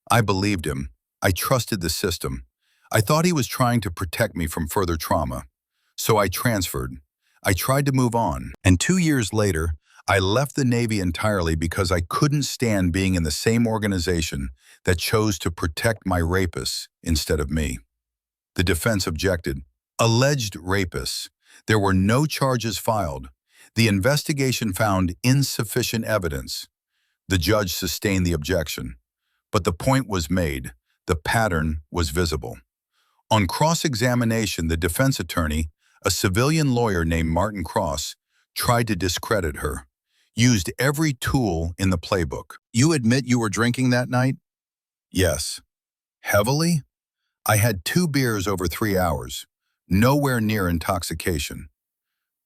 I believed him. I trusted the system. I thought he was trying to protect me from further trauma. So I transferred. I tried to move on. And 2 years later, I left the Navy entirely because I couldn't stand being in the same organization that chose to protect my rapists instead of me. The defense objected. Alleged rapists. There were no charges filed. The investigation found insufficient evidence. The judge sustained the objection. But the point was made. The pattern was visible. On cross-examination, the defense attorney, a civilian lawyer named Martin Cross, tried to discredit her. Used every tool in the playbook. You admit you were drinking that night? Yes. Heavily? I had 2 beers over 3 hours. Nowhere near intoxication.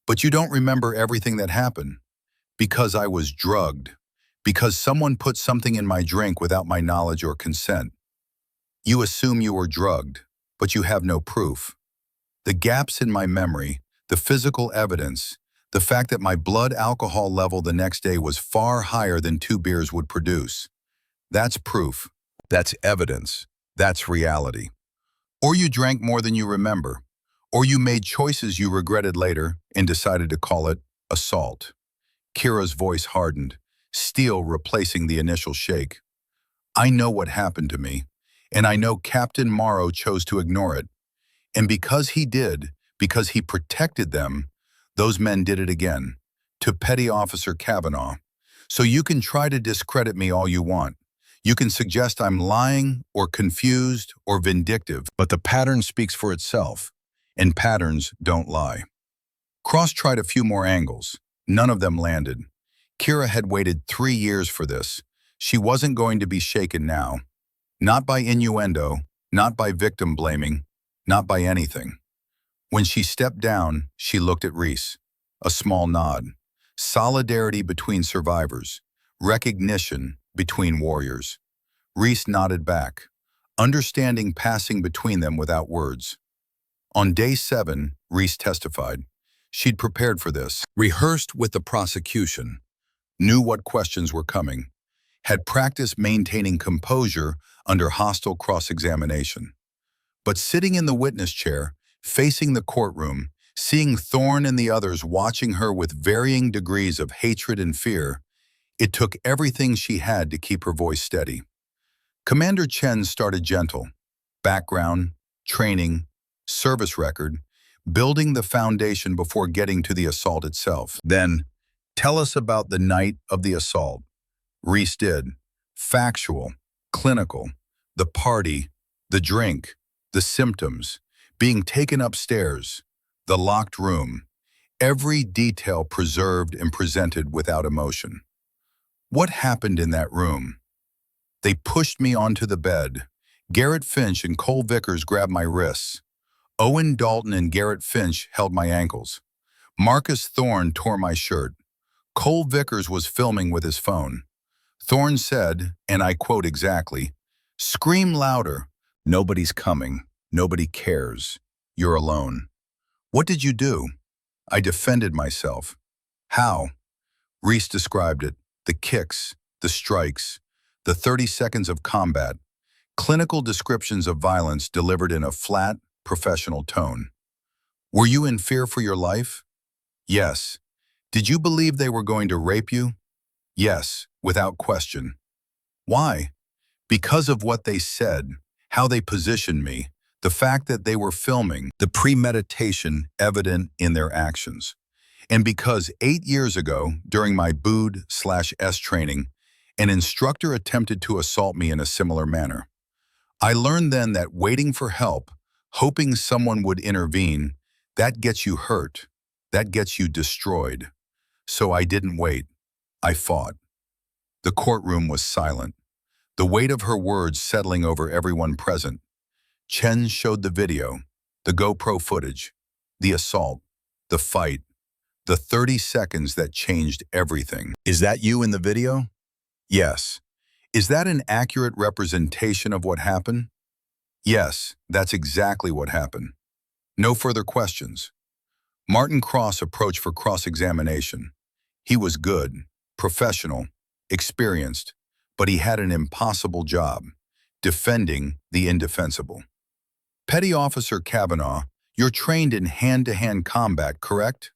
But you don't remember everything that happened. Because I was drugged. Because someone put something in my drink without my knowledge or consent. You assume you were drugged, but you have no proof. The gaps in my memory, the physical evidence, the fact that my blood alcohol level the next day was far higher than 2 beers would produce. That's proof. That's evidence. That's reality. Or you drank more than you remember. Or you made choices you regretted later and decided to call it assault. Kira's voice hardened, steel replacing the initial shake. I know what happened to me, and I know Captain Morrow chose to ignore it. And because he did, because he protected them, those men did it again, to Petty Officer Kavanaugh. So you can try to discredit me all you want. You can suggest I'm lying or confused or vindictive, but the pattern speaks for itself, and patterns don't lie. Cross tried a few more angles. None of them landed. Kira had waited 3 years for this. She wasn't going to be shaken now. Not by innuendo, not by victim blaming, not by anything. When she stepped down, she looked at Reese. A small nod. Solidarity between survivors. Recognition between warriors. Reese nodded back, understanding passing between them without words. On day 7, Reese testified. She'd prepared for this, rehearsed with the prosecution, knew what questions were coming, had practiced maintaining composure under hostile cross-examination. But sitting in the witness chair, facing the courtroom, seeing Thorne and the others watching her with varying degrees of hatred and fear, it took everything she had to keep her voice steady. Commander Chen started gentle. Background, training, service record, building the foundation before getting to the assault itself. Then, tell us about the night of the assault. Reese did. Factual, clinical, the party, the drink, the symptoms, being taken upstairs, the locked room, every detail preserved and presented without emotion. What happened in that room? They pushed me onto the bed. Garrett Finch and Cole Vickers grabbed my wrists. Owen Dalton and Garrett Finch held my ankles. Marcus Thorne tore my shirt. Cole Vickers was filming with his phone. Thorne said, and I quote exactly, "Scream louder. Nobody's coming. Nobody cares. You're alone." What did you do? I defended myself. How? Reese described it. The kicks, the strikes, the 30 seconds of combat, clinical descriptions of violence delivered in a flat, professional tone. Were you in fear for your life? Yes. Did you believe they were going to rape you? Yes, without question. Why? Because of what they said, how they positioned me, the fact that they were filming, the premeditation evident in their actions. And because 8 years ago, during my BOOD/S training, an instructor attempted to assault me in a similar manner. I learned then that waiting for help, hoping someone would intervene, that gets you hurt, that gets you destroyed. So I didn't wait. I fought. The courtroom was silent, the weight of her words settling over everyone present. Chen showed the video, the GoPro footage, the assault, the fight, the 30 seconds that changed everything. Is that you in the video? Yes. Is that an accurate representation of what happened? Yes, that's exactly what happened. No further questions. Martin Cross approached for cross-examination. He was good, professional, experienced, but he had an impossible job, defending the indefensible. Petty Officer Kavanaugh, you're trained in hand-to-hand combat, correct?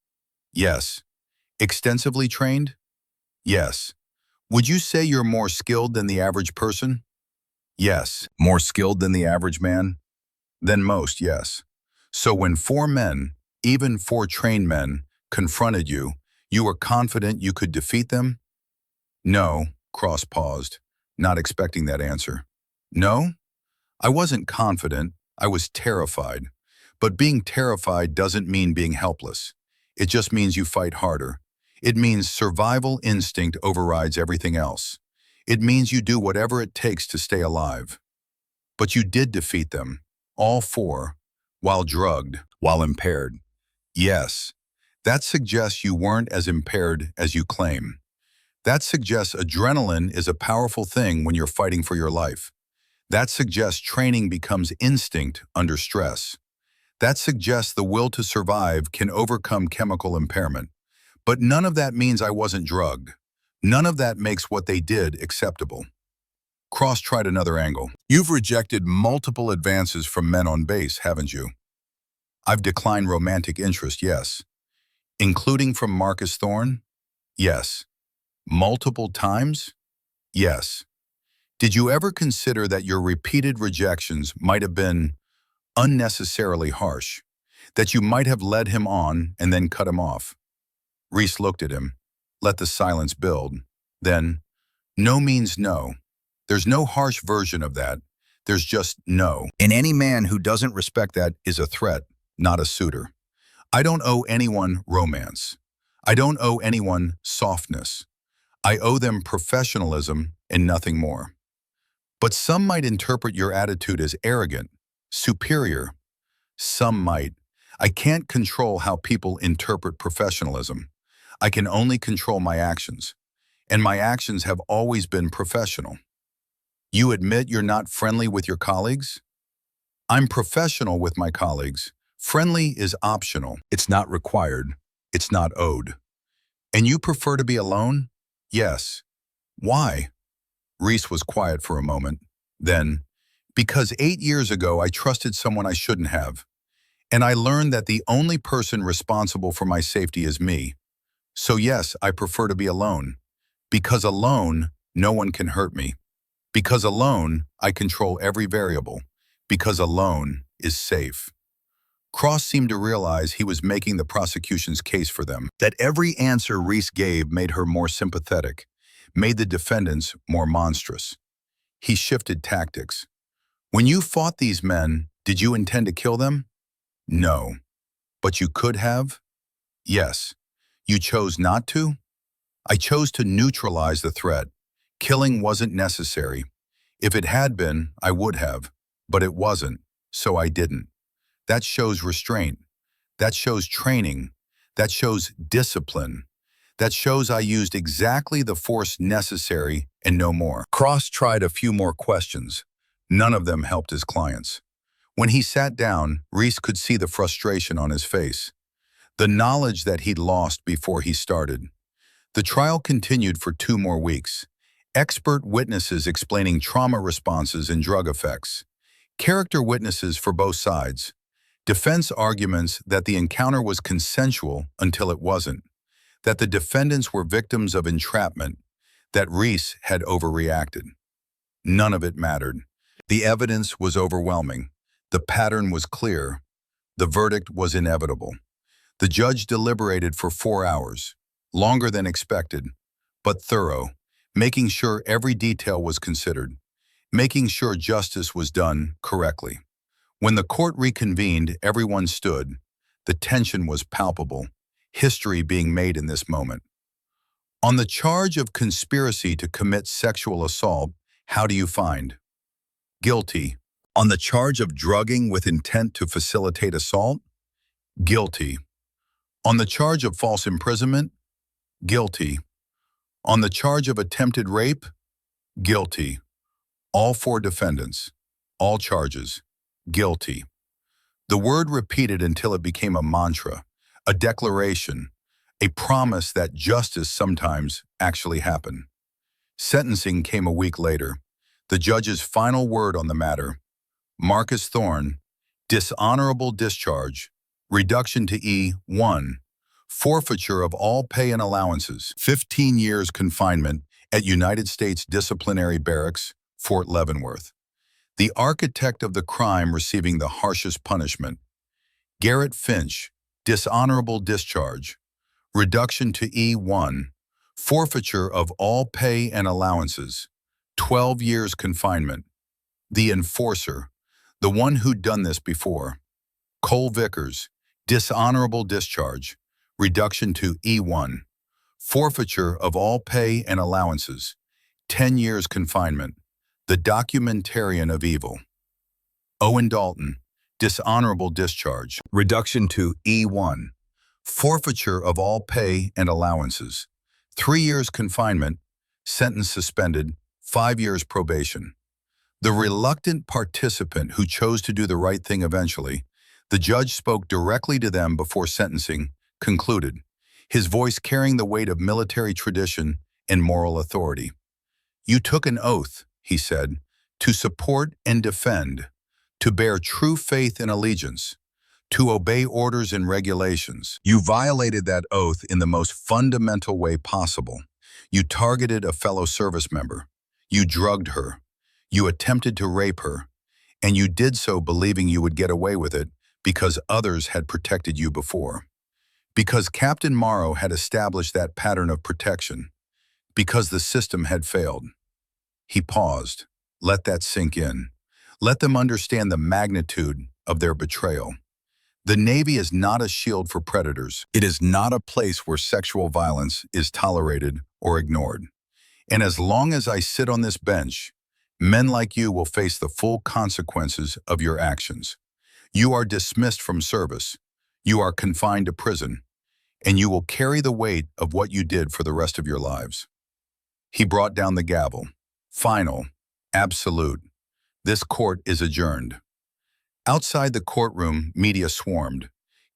Yes. Extensively trained? Yes. Would you say you're more skilled than the average person? Yes. More skilled than the average man? Than most, yes. So when 4 men, even 4 trained men, confronted you, you were confident you could defeat them? No, Cross paused, not expecting that answer. No? I wasn't confident, I was terrified. But being terrified doesn't mean being helpless. It just means you fight harder. It means survival instinct overrides everything else. It means you do whatever it takes to stay alive. But you did defeat them, all 4, while drugged, while impaired. Yes, that suggests you weren't as impaired as you claim. That suggests adrenaline is a powerful thing when you're fighting for your life. That suggests training becomes instinct under stress. That suggests the will to survive can overcome chemical impairment. But none of that means I wasn't drugged. None of that makes what they did acceptable. Cross tried another angle. You've rejected multiple advances from men on base, haven't you? I've declined romantic interest, yes. Including from Marcus Thorne? Yes. Multiple times? Yes. Did you ever consider that your repeated rejections might have been unnecessarily harsh? That you might have led him on and then cut him off? Reese looked at him, let the silence build. Then, no means no. There's no harsh version of that. There's just no. And any man who doesn't respect that is a threat, not a suitor. I don't owe anyone romance. I don't owe anyone softness. I owe them professionalism and nothing more. But some might interpret your attitude as arrogant, superior. Some might. I can't control how people interpret professionalism. I can only control my actions. And my actions have always been professional. You admit you're not friendly with your colleagues? I'm professional with my colleagues. Friendly is optional. It's not required. It's not owed. And you prefer to be alone? Yes. Why? Reese was quiet for a moment. Then, because 8 years ago I trusted someone I shouldn't have. And I learned that the only person responsible for my safety is me. So yes, I prefer to be alone. Because alone, no one can hurt me. Because alone, I control every variable. Because alone is safe. Cross seemed to realize he was making the prosecution's case for them. That every answer Reese gave made her more sympathetic, made the defendants more monstrous. He shifted tactics. When you fought these men, did you intend to kill them? No. But you could have? Yes. You chose not to? I chose to neutralize the threat. Killing wasn't necessary. If it had been, I would have. But it wasn't, so I didn't. That shows restraint. That shows training. That shows discipline. That shows I used exactly the force necessary and no more. Cross tried a few more questions. None of them helped his clients. When he sat down, Reese could see the frustration on his face. The knowledge that he'd lost before he started. The trial continued for 2 more weeks. Expert witnesses explaining trauma responses and drug effects. Character witnesses for both sides. Defense arguments that the encounter was consensual until it wasn't. That the defendants were victims of entrapment. that Reese had overreacted. None of it mattered. The evidence was overwhelming. The pattern was clear. The verdict was inevitable. The judge deliberated for 4 hours, longer than expected, but thorough, making sure every detail was considered, making sure justice was done correctly. When the court reconvened, everyone stood. The tension was palpable, history being made in this moment. On the charge of conspiracy to commit sexual assault, how do you find? Guilty. On the charge of drugging with intent to facilitate assault? Guilty. On the charge of false imprisonment? Guilty. On the charge of attempted rape? Guilty. All 4 defendants. All charges. Guilty. The word repeated until it became a mantra, a declaration, a promise that justice sometimes actually happened. Sentencing came a week later. The judge's final word on the matter: Marcus Thorne, dishonorable discharge, reduction to E1, forfeiture of all pay and allowances, 15 years confinement at United States Disciplinary Barracks, Fort Leavenworth. The architect of the crime receiving the harshest punishment. Garrett Finch, dishonorable discharge, reduction to E1, forfeiture of all pay and allowances, 12 years confinement. The enforcer, the one who'd done this before. Cole Vickers, dishonorable discharge, reduction to E1, forfeiture of all pay and allowances, 10 years confinement. The documentarian of evil. Owen Dalton, dishonorable discharge, reduction to E1, forfeiture of all pay and allowances, 3 years confinement, sentence suspended, 5 years probation. The reluctant participant who chose to do the right thing eventually, the judge spoke directly to them before sentencing, concluded, his voice carrying the weight of military tradition and moral authority. You took an oath, he said, to support and defend, to bear true faith and allegiance, to obey orders and regulations. You violated that oath in the most fundamental way possible. You targeted a fellow service member. You drugged her. You attempted to rape her. And you did so believing you would get away with it because others had protected you before. Because Captain Morrow had established that pattern of protection. Because the system had failed. He paused. Let that sink in. Let them understand the magnitude of their betrayal. The Navy is not a shield for predators. It is not a place where sexual violence is tolerated or ignored. And as long as I sit on this bench, men like you will face the full consequences of your actions. You are dismissed from service. You are confined to prison. And you will carry the weight of what you did for the rest of your lives. He brought down the gavel. Final, absolute. This court is adjourned. Outside the courtroom, media swarmed.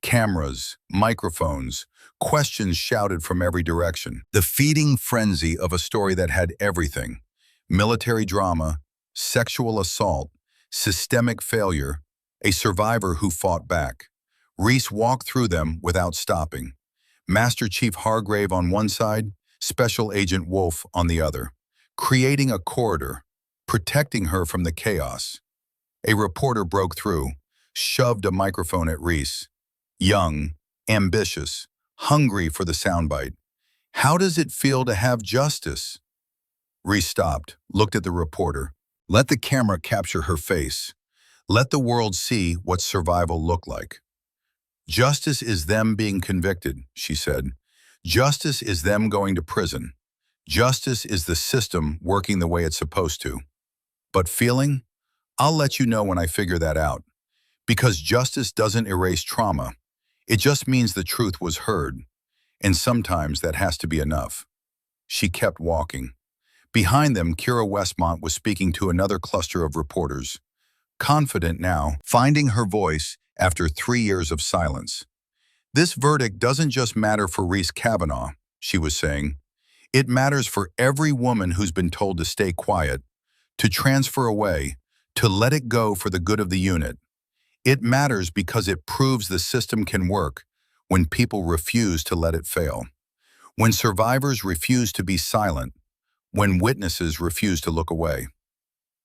Cameras, microphones, questions shouted from every direction. The feeding frenzy of a story that had everything: military drama, sexual assault, systemic failure, a survivor who fought back. Reese walked through them without stopping. Master Chief Hargrave on one side, Special Agent Wolf on the other, creating a corridor, protecting her from the chaos. A reporter broke through, shoved a microphone at Reese. Young, ambitious, hungry for the soundbite. How does it feel to have justice? Reese stopped, looked at the reporter. Let the camera capture her face. Let the world see what survival looked like. Justice is them being convicted, she said. Justice is them going to prison. Justice is the system working the way it's supposed to. But feeling? I'll let you know when I figure that out. Because justice doesn't erase trauma. It just means the truth was heard. And sometimes that has to be enough. She kept walking. Behind them, Kira Westmont was speaking to another cluster of reporters. Confident now, finding her voice after 3 years of silence. This verdict doesn't just matter for Reese Kavanaugh, she was saying. It matters for every woman who's been told to stay quiet, to transfer away, to let it go for the good of the unit. It matters because it proves the system can work when people refuse to let it fail. When survivors refuse to be silent, when witnesses refused to look away.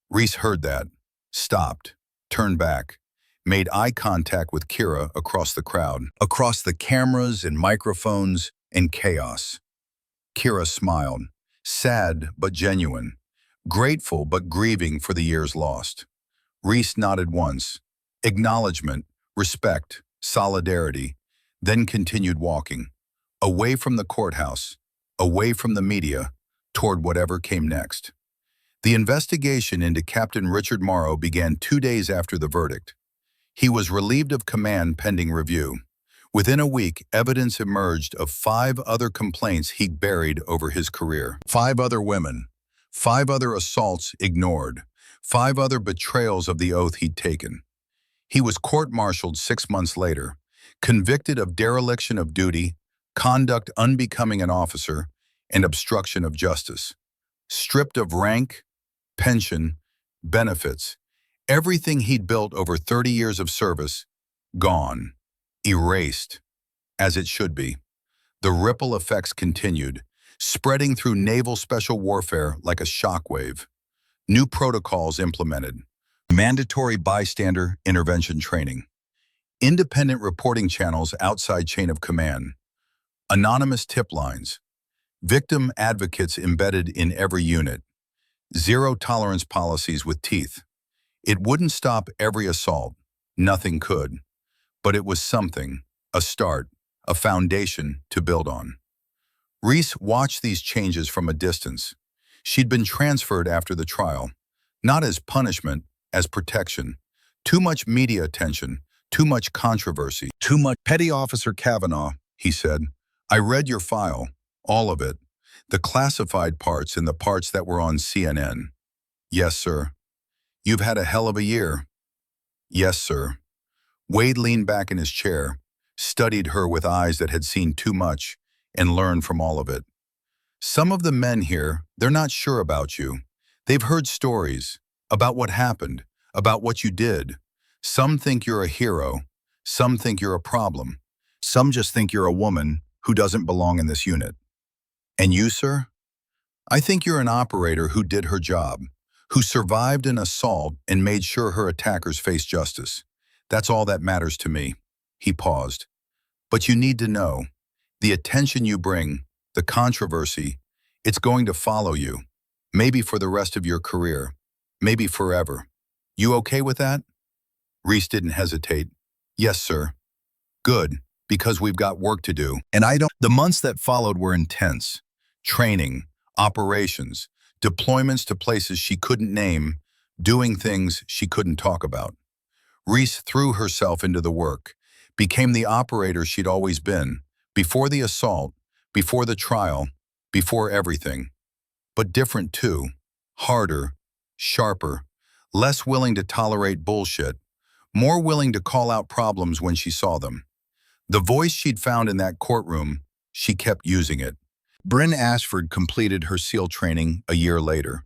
Reese heard that, stopped, turned back, made eye contact with Kira across the crowd, across the cameras and microphones and chaos. Kira smiled, sad but genuine, grateful but grieving for the years lost. Reese nodded once, acknowledgement, respect, solidarity, then continued walking, away from the courthouse, away from the media, toward whatever came next. The investigation into Captain Richard Morrow began 2 days after the verdict. He was relieved of command pending review. Within a week, evidence emerged of 5 other complaints he'd buried over his career. 5 other women, 5 other assaults ignored, 5 other betrayals of the oath he'd taken. He was court-martialed 6 months later, convicted of dereliction of duty, conduct unbecoming an officer, and obstruction of justice. Stripped of rank, pension, benefits, everything he'd built over 30 years of service, gone, erased, as it should be. The ripple effects continued, spreading through naval special warfare like a shockwave. New protocols implemented, mandatory bystander intervention training, independent reporting channels outside chain of command, anonymous tip lines, victim advocates embedded in every unit, zero-tolerance policies with teeth. It wouldn't stop every assault, nothing could, but it was something, a start, a foundation to build on. Reese watched these changes from a distance. She'd been transferred after the trial, not as punishment, as protection. Too much media attention, too much controversy, too much. Petty Officer Kavanaugh, he said, I read your file, all of it, the classified parts and the parts that were on CNN. Yes, sir. You've had a hell of a year. Yes, sir. Wade leaned back in his chair, studied her with eyes that had seen too much, and learned from all of it. Some of the men here, they're not sure about you. They've heard stories about what happened, about what you did. Some think you're a hero. Some think you're a problem. Some just think you're a woman who doesn't belong in this unit. And you, sir? I think you're an operator who did her job, who survived an assault and made sure her attackers faced justice. That's all that matters to me. He paused. But you need to know, the attention you bring, the controversy, it's going to follow you. Maybe for the rest of your career. Maybe forever. You okay with that? Reese didn't hesitate. Yes, sir. Good, because we've got work to do. And I don't. The months that followed were intense. Training, operations, deployments to places she couldn't name, doing things she couldn't talk about. Reese threw herself into the work, became the operator she'd always been, before the assault, before the trial, before everything. But different too, harder, sharper, less willing to tolerate bullshit, more willing to call out problems when she saw them. The voice she'd found in that courtroom, she kept using it. Bryn Ashford completed her SEAL training a year later,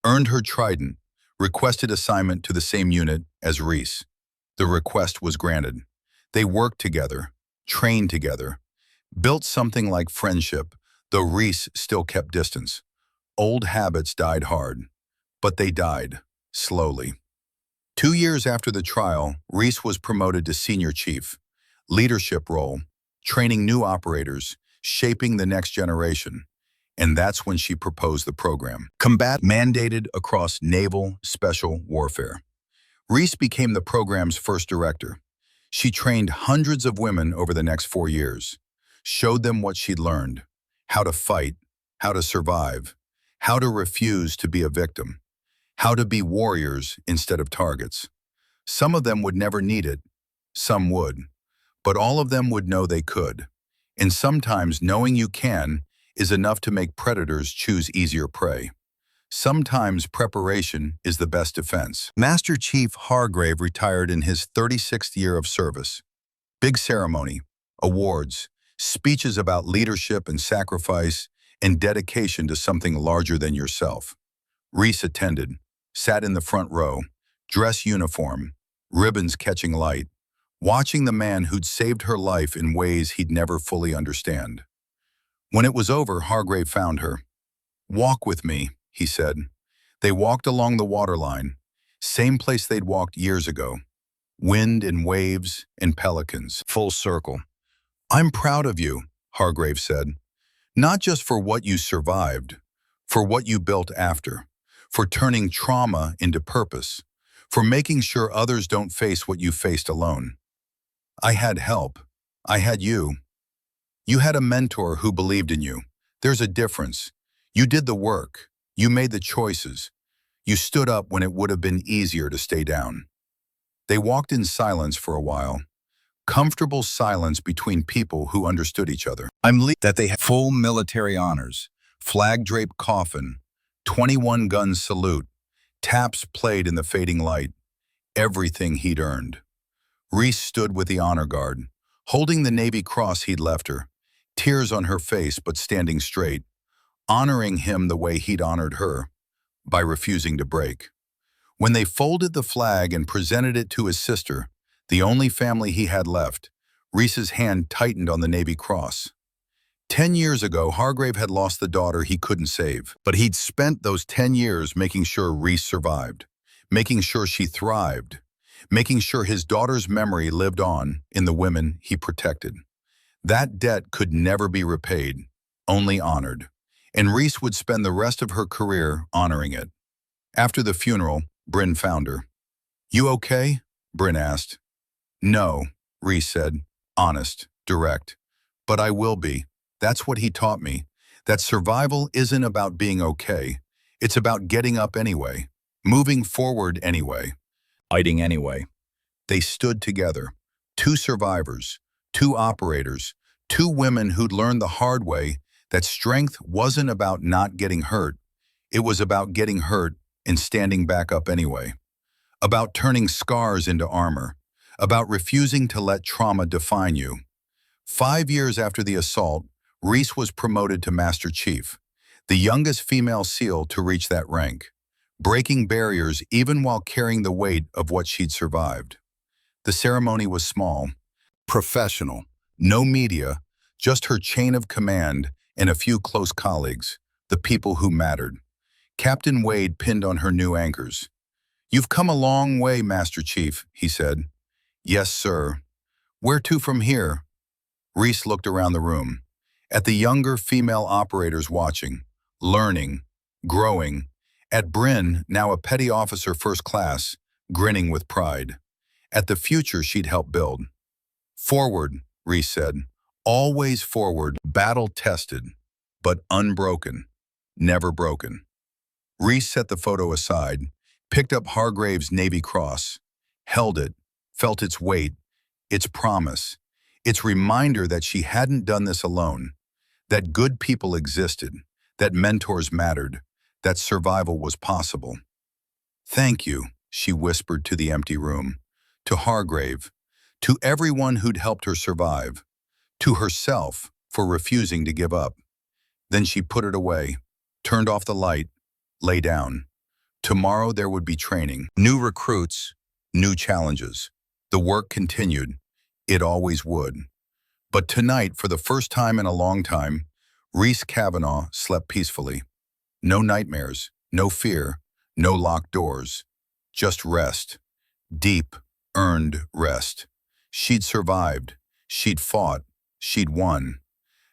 earned her Trident, requested assignment to the same unit as Reese. The request was granted. They worked together, trained together, built something like friendship, though Reese still kept distance. Old habits died hard, but they died, slowly. 2 years after the trial, Reese was promoted to senior chief, leadership role, training new operators, shaping the next generation. And that's when she proposed the program. Combat mandated across naval special warfare. Reese became the program's first director. She trained hundreds of women over the next 4 years, showed them what she'd learned, how to fight, how to survive, how to refuse to be a victim, how to be warriors instead of targets. Some of them would never need it, some would, but all of them would know they could. And sometimes knowing you can is enough to make predators choose easier prey. Sometimes preparation is the best defense. Master Chief Hargrave retired in his 36th year of service. Big ceremony, awards, speeches about leadership and sacrifice and dedication to something larger than yourself. Reese attended, sat in the front row, dress uniform, ribbons catching light, watching the man who'd saved her life in ways he'd never fully understand. When it was over, Hargrave found her. "Walk with me," he said. They walked along the waterline, same place they'd walked years ago. Wind and waves and pelicans. Full circle. "I'm proud of you," Hargrave said. "Not just for what you survived, for what you built after, for turning trauma into purpose, for making sure others don't face what you faced alone. I had help. I had you. You had a mentor who believed in you. There's a difference. You did the work. You made the choices. You stood up when it would have been easier to stay down." They walked in silence for a while. Comfortable silence between people who understood each other. That they had full military honors, flag-draped coffin, 21 gun salute, taps played in the fading light, everything he'd earned. Reese stood with the honor guard, holding the Navy cross he'd left her, tears on her face but standing straight, honoring him the way he'd honored her, by refusing to break. When they folded the flag and presented it to his sister, the only family he had left, Reese's hand tightened on the Navy cross. 10 years ago, Hargrave had lost the daughter he couldn't save, but he'd spent those 10 years making sure Reese survived, making sure she thrived, making sure his daughter's memory lived on in the women he protected. That debt could never be repaid, only honored, and Reese would spend the rest of her career honoring it. After the funeral, Bryn found her. "You okay?" Bryn asked. "No," Reese said, honest, direct. "But I will be. That's what he taught me, that survival isn't about being okay. It's about getting up anyway, moving forward anyway, fighting anyway." They stood together, two survivors, two operators, two women who'd learned the hard way that strength wasn't about not getting hurt. It was about getting hurt and standing back up anyway, about turning scars into armor, about refusing to let trauma define you. 5 years after the assault, Reese was promoted to Master Chief, the youngest female SEAL to reach that rank, breaking barriers even while carrying the weight of what she'd survived. The ceremony was small, professional, no media, just her chain of command and a few close colleagues, the people who mattered. Captain Wade pinned on her new anchors. "You've come a long way, Master Chief," he said. "Yes, sir." "Where to from here?" Reese looked around the room, at the younger female operators watching, learning, growing, at Bryn, now a petty officer first class, grinning with pride, at the future she'd helped build. "Forward," Reese said. "Always forward, battle-tested, but unbroken, never broken." Reese set the photo aside, picked up Hargrave's Navy cross, held it, felt its weight, its promise, its reminder that she hadn't done this alone, that good people existed, that mentors mattered, that survival was possible. "Thank you," she whispered to the empty room, to Hargrave, to everyone who'd helped her survive, to herself for refusing to give up. Then she put it away, turned off the light, lay down. Tomorrow there would be training, new recruits, new challenges. The work continued. It always would. But tonight, for the first time in a long time, Reese Kavanaugh slept peacefully. No nightmares, no fear, no locked doors. Just rest. Deep, earned rest. She'd survived. She'd fought. She'd won.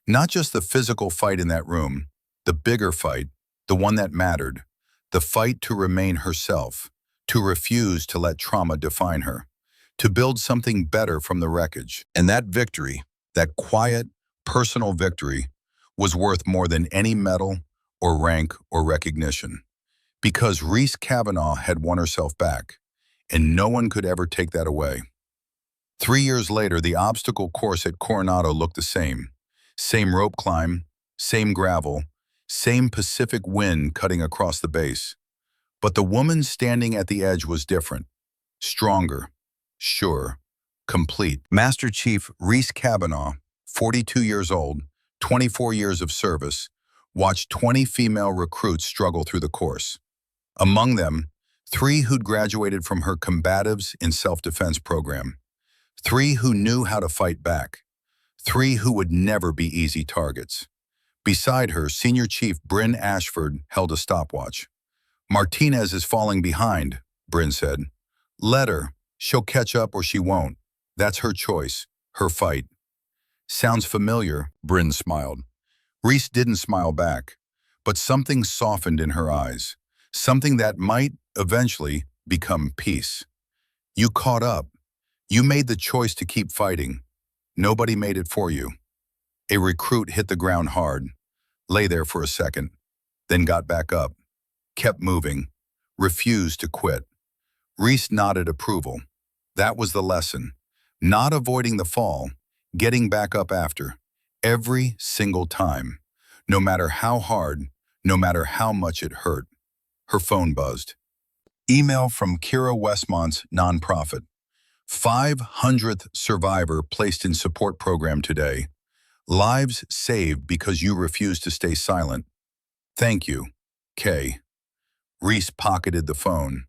Not just the physical fight in that room, the bigger fight, the one that mattered, the fight to remain herself, to refuse to let trauma define her, to build something better from the wreckage. And that victory, that quiet, personal victory, was worth more than any medal or rank or recognition. Because Reese Kavanaugh had won herself back, and no one could ever take that away. 3 years later, the obstacle course at Coronado looked the same. Same rope climb, same gravel, same Pacific wind cutting across the base. But the woman standing at the edge was different. Stronger, sure, complete. Master Chief Reese Kavanaugh, 42 years old, 24 years of service, watched 20 female recruits struggle through the course. Among them, 3 who'd graduated from her Combatives in Self-Defense program. 3 who knew how to fight back. 3 who would never be easy targets. Beside her, Senior Chief Bryn Ashford held a stopwatch. "Martinez is falling behind," Bryn said. "Let her. She'll catch up or she won't. That's her choice, her fight." "Sounds familiar," Bryn smiled. Reese didn't smile back, but something softened in her eyes, something that might, eventually, become peace. "You caught up. You made the choice to keep fighting. Nobody made it for you." A recruit hit the ground hard, lay there for a second, then got back up, kept moving, refused to quit. Reese nodded approval. That was the lesson. Not avoiding the fall, getting back up after. Every single time. No matter how hard, no matter how much it hurt. Her phone buzzed. Email from Kira Westmont's nonprofit. 500th survivor placed in support program today. Lives saved because you refused to stay silent. Thank you, Kay. Reese pocketed the phone,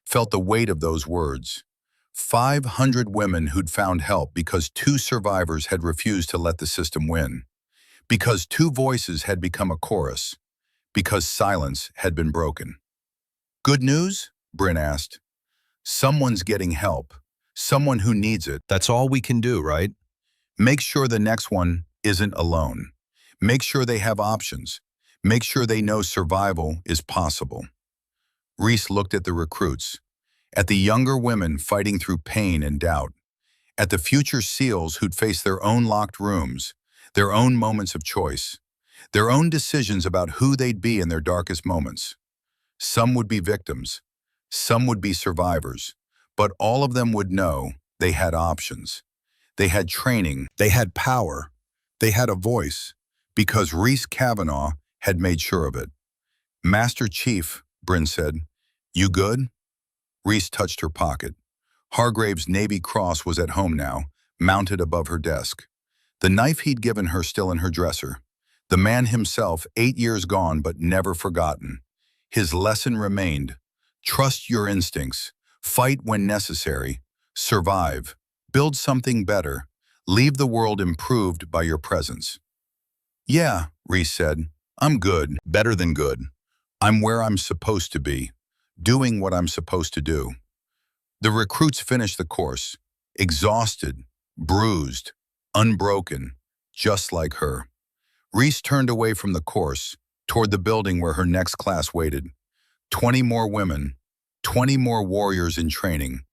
felt the weight of those words. 500 women who'd found help because 2 survivors had refused to let the system win. Because 2 voices had become a chorus. Because silence had been broken. "Good news?" Bryn asked. "Someone's getting help. Someone who needs it. That's all we can do, right? Make sure the next one isn't alone. Make sure they have options. Make sure they know survival is possible." Reese looked at the recruits, at the younger women fighting through pain and doubt, at the future SEALs who'd face their own locked rooms, their own moments of choice, their own decisions about who they'd be in their darkest moments. Some would be victims, some would be survivors, but all of them would know they had options. They had training, they had power, they had a voice, because Reese Kavanaugh had made sure of it. "Master Chief," Bryn said, "you good?" Reese touched her pocket. Hargrave's Navy Cross was at home now, mounted above her desk. The knife he'd given her still in her dresser. The man himself, 8 years gone but never forgotten. His lesson remained. Trust your instincts. Fight when necessary. Survive. Build something better. Leave the world improved by your presence. "Yeah," Reese said. "I'm good. Better than good. I'm where I'm supposed to be. Doing what I'm supposed to do." The recruits finished the course. Exhausted. Bruised. Unbroken. Just like her. Reese turned away from the course, toward the building where her next class waited. 20 more women. 20 more warriors in training.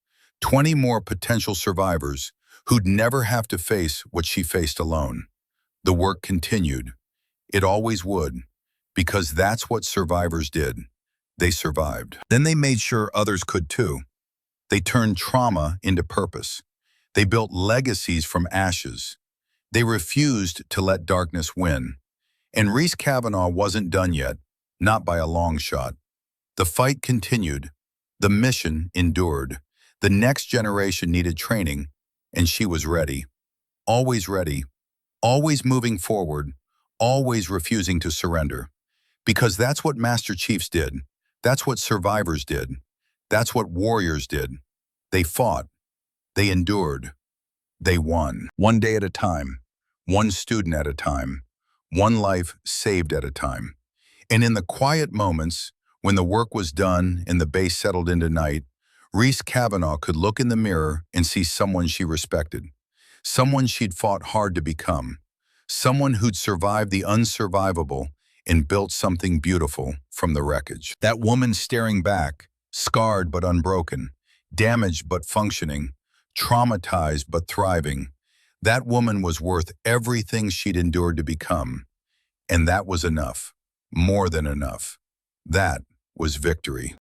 20 more potential survivors who'd never have to face what she faced alone. The work continued. It always would, because that's what survivors did. They survived. Then they made sure others could too. They turned trauma into purpose. They built legacies from ashes. They refused to let darkness win. And Reese Kavanaugh wasn't done yet, not by a long shot. The fight continued. The mission endured. The next generation needed training, and she was ready. Always ready. Always moving forward. Always refusing to surrender. Because that's what Master Chiefs did. That's what survivors did. That's what warriors did. They fought. They endured. They won. One day at a time. One student at a time. One life saved at a time. And in the quiet moments, when the work was done and the base settled into night, Reese Kavanaugh could look in the mirror and see someone she respected. Someone she'd fought hard to become. Someone who'd survived the unsurvivable and built something beautiful from the wreckage. That woman staring back, scarred but unbroken, damaged but functioning, traumatized but thriving. That woman was worth everything she'd endured to become. And that was enough. More than enough. That was victory.